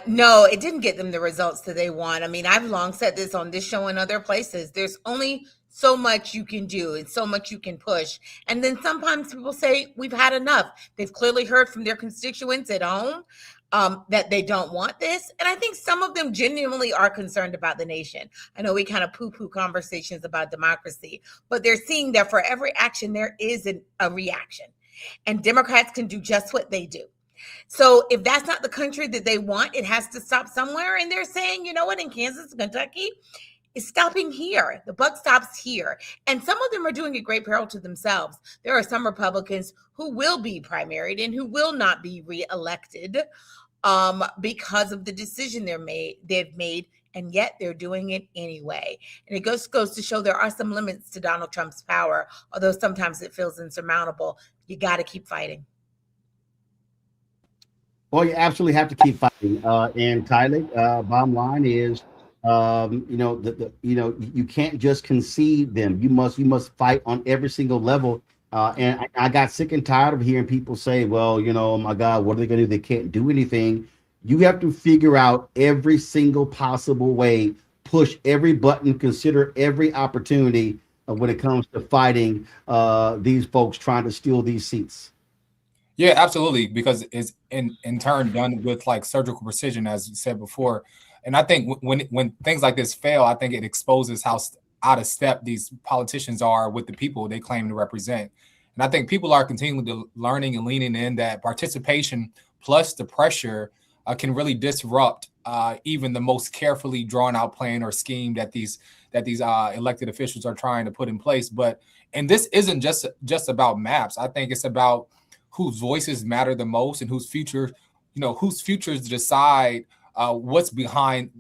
No, it didn't get them the results that they want. I mean, I've long said this on this show and other places. There's only so much you can do and so much you can push. And then sometimes people say, we've had enough. They've clearly heard from their constituents at home that they don't want this. And I think some of them genuinely are concerned about the nation. I know we kind of poo-poo conversations about democracy, but they're seeing that for every action, there is a reaction. And Democrats can do just what they do. So if that's not the country that they want, it has to stop somewhere. And they're saying, you know what, in Kansas, Kentucky, it's stopping here. The buck stops here. And some of them are doing a great peril to themselves. There are some Republicans who will be primaried and who will not be reelected because of the decision they've made, and yet they're doing it anyway. And it goes to show there are some limits to Donald Trump's power, although sometimes it feels insurmountable. You got to keep fighting. Well, you absolutely have to keep fighting. And Tyler, bottom line is, you can't just concede them. You must fight on every single level. And I got sick and tired of hearing people say, well, oh my God, what are they going to do? They can't do anything. You have to figure out every single possible way, push every button, consider every opportunity when it comes to fighting these folks trying to steal these seats. Yeah, absolutely, because it's in turn done with like surgical precision, as you said before. And I think when things like this fail, I think it exposes how out of step these politicians are with the people they claim to represent. And I think people are continually learning and leaning in that participation plus the pressure can really disrupt even the most carefully drawn out plan or scheme that these elected officials are trying to put in place. And this isn't just about maps. I think it's about whose voices matter the most and whose futures decide what's behind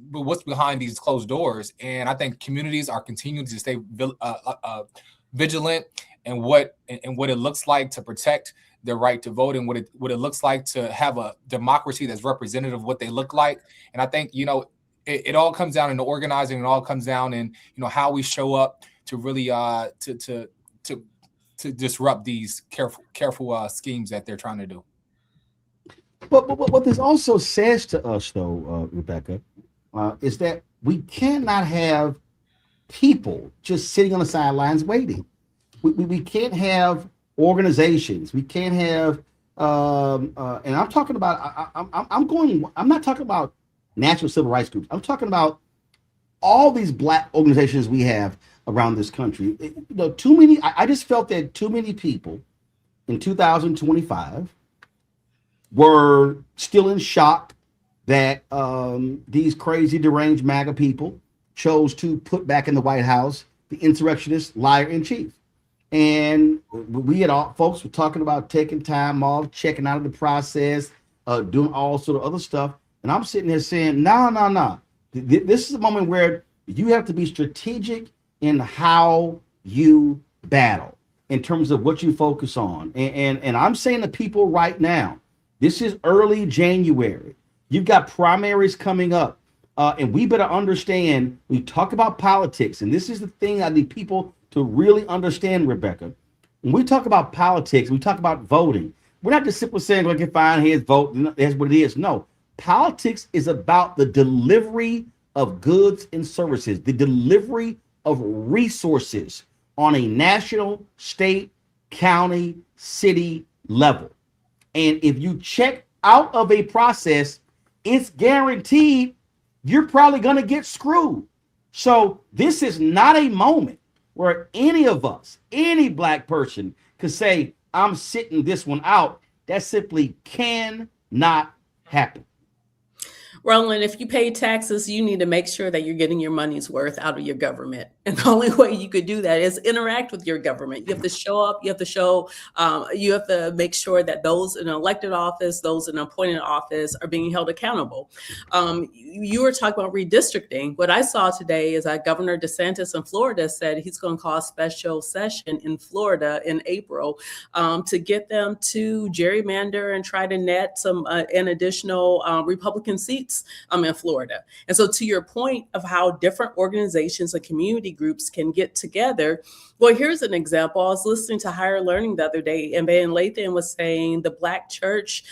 these closed doors. And I think communities are continuing to stay vigilant and what it looks like to protect their right to vote and what it looks like to have a democracy that's representative of what they look like. And I think it all comes down into organizing. It all comes down in how we show up to really to disrupt these careful schemes that they're trying to do. But what this also says to us, though, Rebecca, is that we cannot have people just sitting on the sidelines waiting. We can't have organizations. We can't have, and I'm talking about. I'm not talking about national civil rights groups. I'm talking about all these Black organizations we have around this country. Too many. I just felt that too many people in 2025 were still in shock that these crazy deranged MAGA people chose to put back in the White House the insurrectionist liar in chief. And folks were talking about taking time off, checking out of the process, doing all sort of other stuff. And I'm sitting there saying, no. This is a moment where you have to be strategic in how you battle in terms of what you focus on. And I'm saying to people right now, this is early January. You've got primaries coming up. And we better understand, we talk about politics, and this is the thing I need people to really understand, Rebecca. When we talk about politics, we talk about voting. We're not just simply saying, okay, fine, here's vote, that's what it is. No, politics is about the delivery of goods and services, the delivery of resources on a national, state, county, city level. And if you check out of a process, it's guaranteed you're probably going to get screwed. So this is not a moment where any of us, any Black person could say, I'm sitting this one out. That simply cannot happen. Roland, if you pay taxes, you need to make sure that you're getting your money's worth out of your government. And the only way you could do that is interact with your government. You have to show up. You have to make sure that those in elected office, those in appointed office are being held accountable. You were talking about redistricting. What I saw today is that Governor DeSantis in Florida said he's going to call a special session in Florida in April to get them to gerrymander and try to net some an additional Republican seats in Florida. And so to your point of how different organizations and community groups can get together, well, here's an example. I was listening to Higher Learning the other day, and Van Lathan was saying the Black church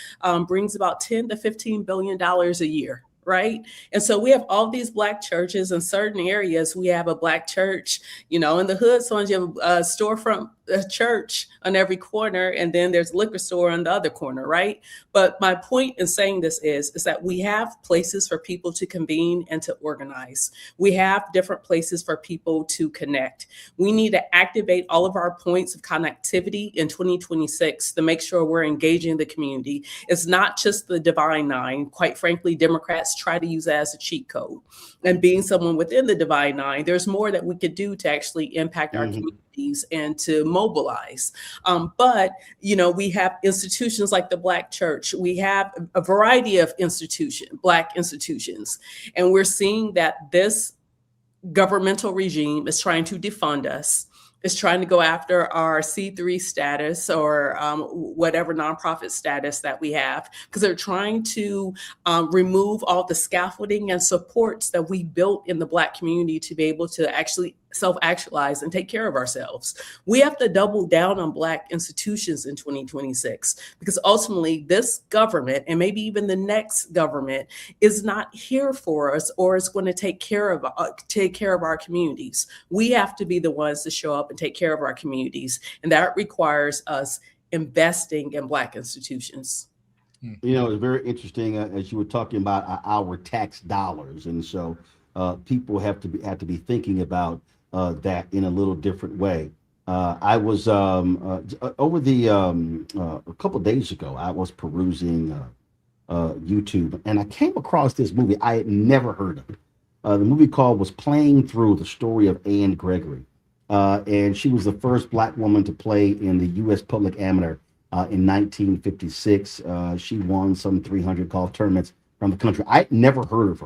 brings about $10 to $15 billion a year. right? And so we have all these Black churches in certain areas. We have a Black church, in the hood. Sometimes you have a storefront, a church on every corner, and then there's a liquor store on the other corner, right? But my point in saying this is that we have places for people to convene and to organize. We have different places for people to connect. We need to activate all of our points of connectivity in 2026 to make sure we're engaging the community. It's not just the Divine Nine. Quite frankly, Democrats try to use that as a cheat code. And being someone within the Divine Nine, there's more that we could do to actually impact our communities and to mobilize. But we have institutions like the Black Church. We have a variety of Black institutions. And we're seeing that this governmental regime is trying to defund us, is trying to go after our C3 status or whatever nonprofit status that we have, because they're trying to remove all the scaffolding and supports that we built in the Black community to be able to actually self-actualize and take care of ourselves. We have to double down on Black institutions in 2026, because ultimately this government, and maybe even the next government, is not here for us or is going to take care of our communities. We have to be the ones to show up and take care of our communities, and that requires us investing in Black institutions. It's very interesting as you were talking about our tax dollars, and so people have to be thinking about that in a little different way. I was over the a couple days ago, I was perusing YouTube, and I came across this movie I had never heard of. The movie was Playing Through, the story of Anne Gregory. And she was the first Black woman to play in the U.S. Public Amateur in 1956. She won some 300 golf tournaments around the country. I'd never heard of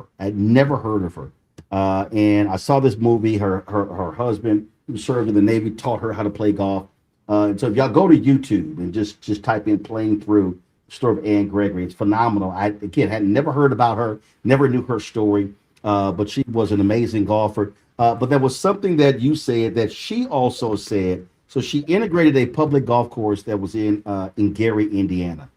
her. And I saw this movie. Her husband, who served in the Navy, taught her how to play golf. And so if y'all go to YouTube and just type in Playing Through, the story of Anne Gregory, it's phenomenal. I, again, had never heard about her, never knew her story, but she was an amazing golfer. But there was something that you said that she also said. So she integrated a public golf course that was in Gary, Indiana.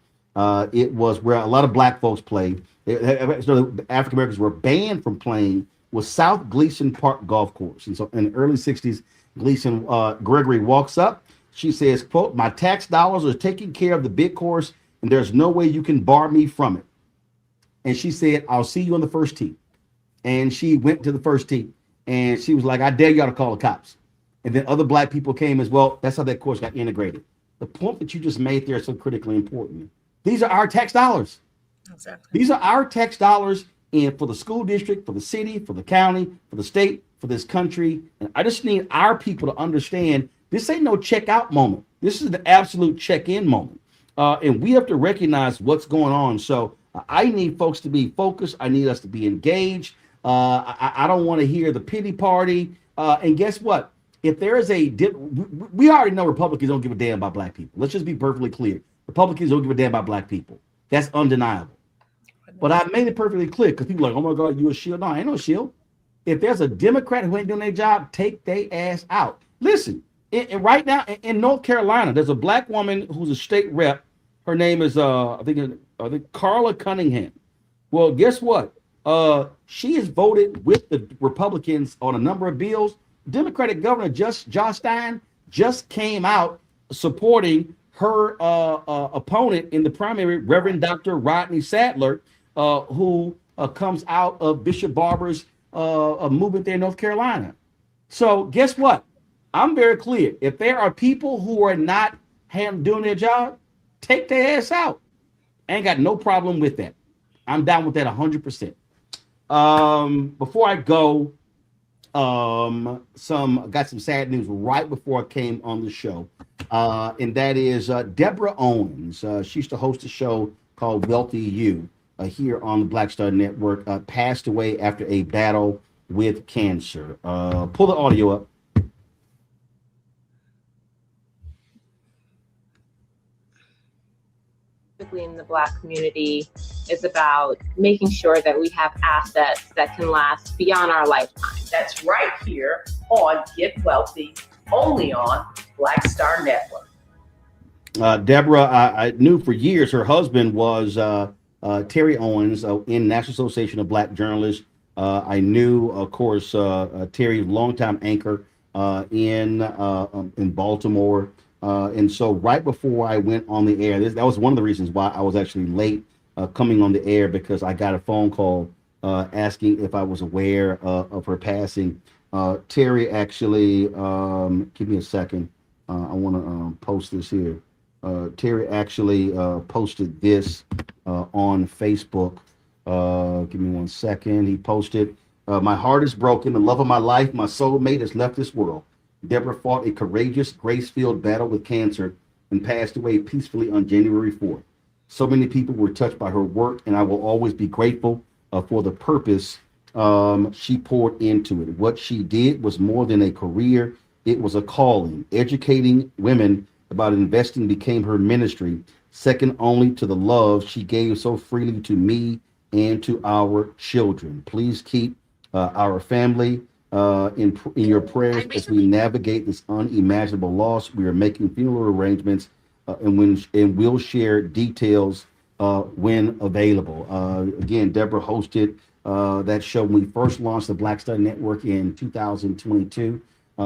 It was where a lot of Black folks played. So African Americans were banned from playing, was South Gleason Park Golf Course. And so in the early 60s, Gleason Gregory walks up. She says, quote, "My tax dollars are taking care of the big course, and there's no way you can bar me from it." And she said, "I'll see you on the first tee." And she went to the first tee, and she was like, "I dare y'all to call the cops." And then other Black people came as well. That's how that course got integrated. The point that you just made there is so critically important. These are our tax dollars. Exactly. These are our tax dollars for the school district, for the city, for the county, for the state, for this country. And I just need our people to understand this ain't no check out moment. This is the absolute check in moment. And we have to recognize what's going on. So I need folks to be focused. I need us to be engaged. I don't want to hear the pity party. And guess what? If there is we already know Republicans don't give a damn about Black people. Let's just be perfectly clear. Republicans don't give a damn about Black people. That's undeniable. But I made it perfectly clear because people are like, "Oh my God, you a shield?" No, I ain't no shield. If there's a Democrat who ain't doing their job, take their ass out. Listen, right now in North Carolina, there's a Black woman who's a state rep. Her name is I think Carla Cunningham. Well, guess what? She has voted with the Republicans on a number of bills. Democratic Governor Josh Stein just came out supporting her opponent in the primary, Reverend Dr. Rodney Sadler, who comes out of Bishop Barber's movement there in North Carolina. So guess what? I'm very clear. If there are people who are not doing their job, take their ass out. I ain't got no problem with that. I'm down with that 100%. Before I go, got some sad news right before I came on the show. And that is Deborah Owens. She used to host a show called Wealthy You here on the Black Star Network, passed away after a battle with cancer. Pull the audio up. In the Black community is about making sure that we have assets that can last beyond our lifetime. That's right here on Get Wealthy, only on Black Star Network. Deborah, I knew for years her husband was Terry Owens in National Association of Black Journalists. I knew, of course, Terry, longtime anchor in Baltimore. And so right before I went on the air, that was one of the reasons why I was actually late coming on the air, because I got a phone call asking if I was aware of her passing. Terry actually, give me a second. I want to post this here. Terry actually posted this on Facebook. Give me 1 second. He posted, my heart is broken. The love of my life, my soulmate, has left this world. Deborah fought a courageous, grace-filled battle with cancer and passed away peacefully on January 4th. So many people were touched by her work, and I will always be grateful for the purpose she poured into it. What she did was more than a career. It was a calling. Educating women about investing became her ministry, second only to the love she gave so freely to me and to our children. Please keep our family in your prayers as we navigate this unimaginable loss. We are making funeral arrangements and we'll share details when available. Again, Deborah hosted that show when we first launched the Black Star Network in 2022.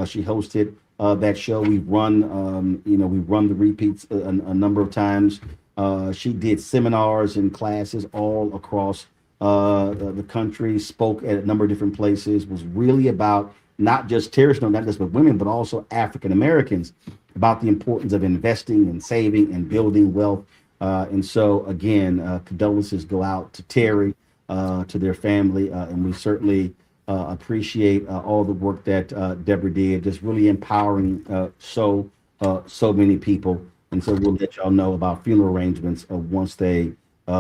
She hosted that show. We've run, we've run the repeats a number of times. She did seminars and classes all across the country, spoke at a number of different places, was really about not just terrorists, not just with women, but also African Americans, about the importance of investing and saving and building wealth. And so, again, condolences go out to Terry, to their family, and we certainly appreciate all the work that Deborah did, just really empowering so many people. And so we'll let y'all know about funeral arrangements once they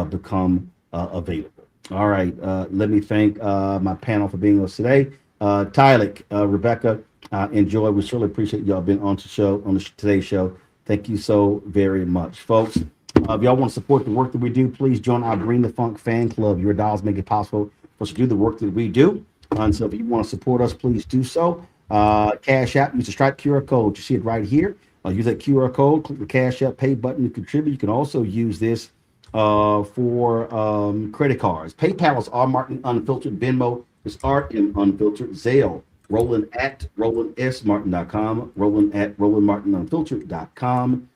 become available. All right, let me thank my panel for being with us today. Tylik, Rebecca, and Joy, we certainly appreciate y'all being on today's show. Thank you so very much, folks. If y'all want to support the work that we do, please join our Bring the Funk fan club. Your dollars make it possible for us to do the work that we do. And so if you want to support us, please do so. Cash App, use the Stripe QR code. You see it right here. Use that QR code, click the Cash App pay button to contribute. You can also use this for credit cards. PayPal is R Martin Unfiltered. Venmo is RM Unfiltered. Zelle, Roland at RolandSMartin.com. Roland at RolandMartinUnfiltered.com.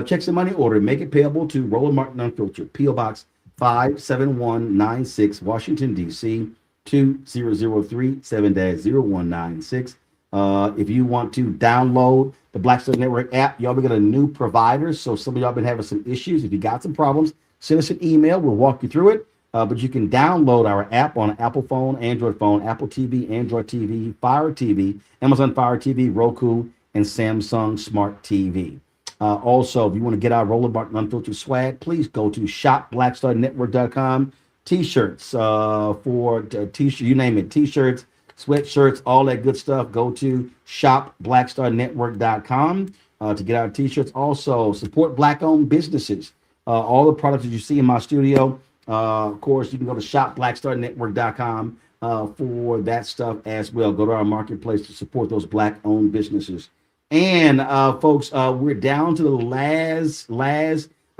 Checks and money order. Make it payable to Roland Martin Unfiltered. P.O. Box 57196, Washington, D.C. 2003 7-0196. If you want to download the Black Star Network app, y'all, we got a new provider. So some of y'all been having some issues. If you got some problems, send us an email. We'll walk you through it. But you can download our app on Apple phone, Android phone, Apple TV, Android TV, Fire TV, Amazon Fire TV, Roku, and Samsung Smart TV. Also, if you want to get our Roland Martin Unfiltered swag, please go to shopblackstarnetwork.com. T-shirts for t-shirt, you name it, t-shirts, sweatshirts, all that good stuff. Go to shopblackstarnetwork.com to get our t-shirts. Also, support Black-owned businesses. All the products that you see in my studio, of course, you can go to shopblackstarnetwork.com for that stuff as well. Go to our marketplace to support those Black-owned businesses. And folks, we're down to the last, I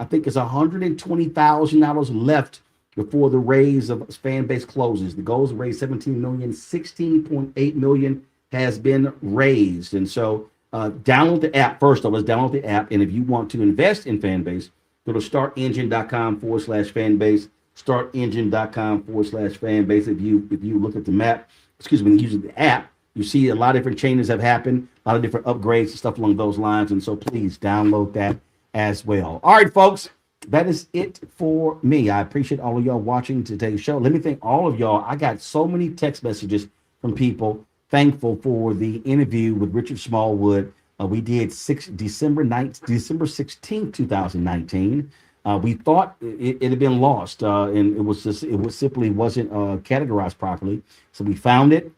think it's $120,000 left before the raise of fan base closes. The goal is to raise 17 million, 16.8 million has been raised. And so download the app. First of all, let's download the app. And if you want to invest in Fanbase, go to startengine.com/fanbase, startengine.com/fanbase. If you look at the map, when using the app, you see a lot of different changes have happened, a lot of different upgrades and stuff along those lines. And so please download that as well. All right, folks. That is it for me. I appreciate all of y'all watching today's show. Let me thank all of y'all. I got so many text messages from people thankful for the interview with Richard Smallwood. We did December 16th, 2019. We thought it had been lost, and it simply wasn't categorized properly. So we found it,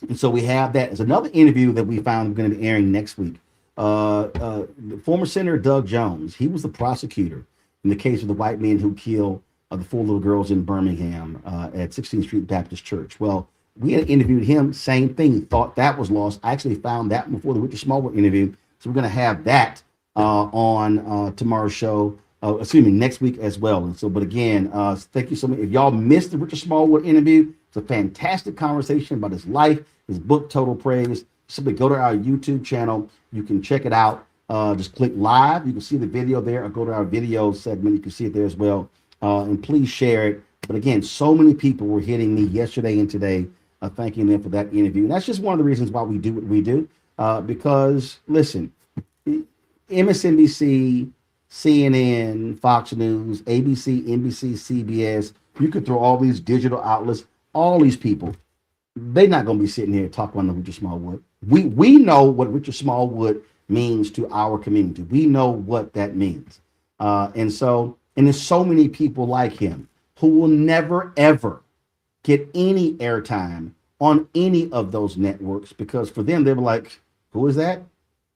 and so we have that as another interview that we found going to be airing next week. Former Senator Doug Jones, he was the prosecutor in the case of the white men who killed the 4 little girls in Birmingham at 16th Street Baptist Church. Well, we had interviewed him, same thing, thought that was lost. I actually found that before the Richard Smallwood interview. So we're going to have that on tomorrow's show next week as well. And so, but again, thank you so much. If y'all missed the Richard Smallwood interview, it's a fantastic conversation about his life, his book, Total Praise. Simply go to our YouTube channel. You can check it out. Just click live. You can see the video there, or go to our video segment. You can see it there as well. And please share it. But again, so many people were hitting me yesterday and today, thanking them for that interview. And that's just one of the reasons why we do what we do. Because listen, MSNBC, CNN, Fox News, ABC, NBC, CBS, you could throw all these digital outlets, all these people, they're not going to be sitting here talking about Richard Smallwood. We know what Richard Smallwood means to our community. We know what that means. And there's so many people like him who will never, ever get any airtime on any of those networks, because for them, they were like, who is that?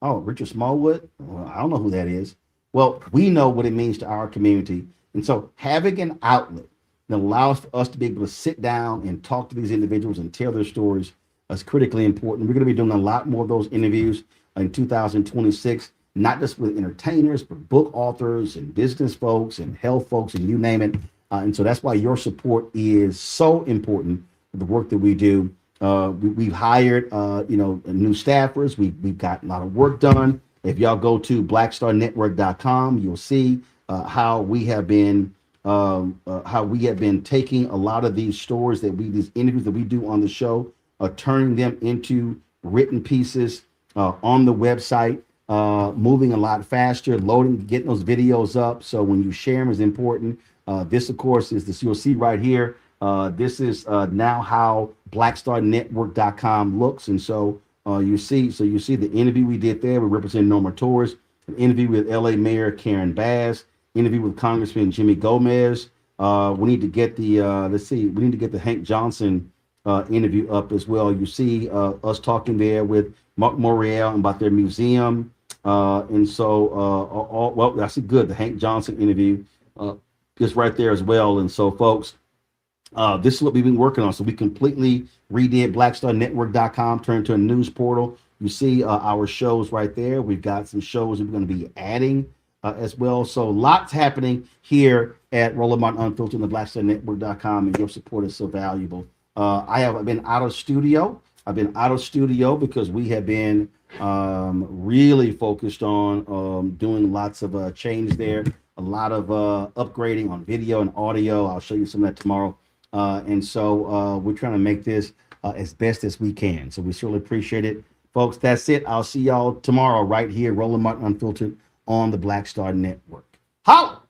Oh, Richard Smallwood? Well, I don't know who that is. Well, we know what it means to our community. And so having an outlet that allows for us to be able to sit down and talk to these individuals and tell their stories is critically important. We're going to be doing a lot more of those interviews in 2026, not just with entertainers, but book authors and business folks and health folks and you name it. And so that's why your support is so important for the work that we do. We've hired, new staffers. We've got a lot of work done. If y'all go to blackstarnetwork.com, you'll see how we have been taking a lot of these stories these interviews that we do on the show, turning them into written pieces on the website, moving a lot faster, getting those videos up. So when you share them is important. This, of course, is this. You'll see right here. This is now how blackstarnetwork.com looks. And so you see the interview we did there. We represent Norma Torres, an interview with LA Mayor Karen Bass, interview with Congressman Jimmy Gomez. We need to get the Hank Johnson interview up as well. You see us talking there with Mark Morial about their museum. That's good. The Hank Johnson interview is right there as well. And so, folks, this is what we've been working on. So we completely redid blackstarnetwork.com, turned to a news portal. You see our shows right there. We've got some shows that we're going to be adding as well. So lots happening here at Roland Martin Unfiltered and the blackstarnetwork.com, and your support is so valuable. I've been out of studio. Because we have been really focused on doing lots of change there, a lot of upgrading on video and audio. I'll show you some of that tomorrow. And so we're trying to make this as best as we can. So we certainly appreciate it. Folks, that's it. I'll see y'all tomorrow right here, Roland Martin Unfiltered on the Black Star Network. Holla!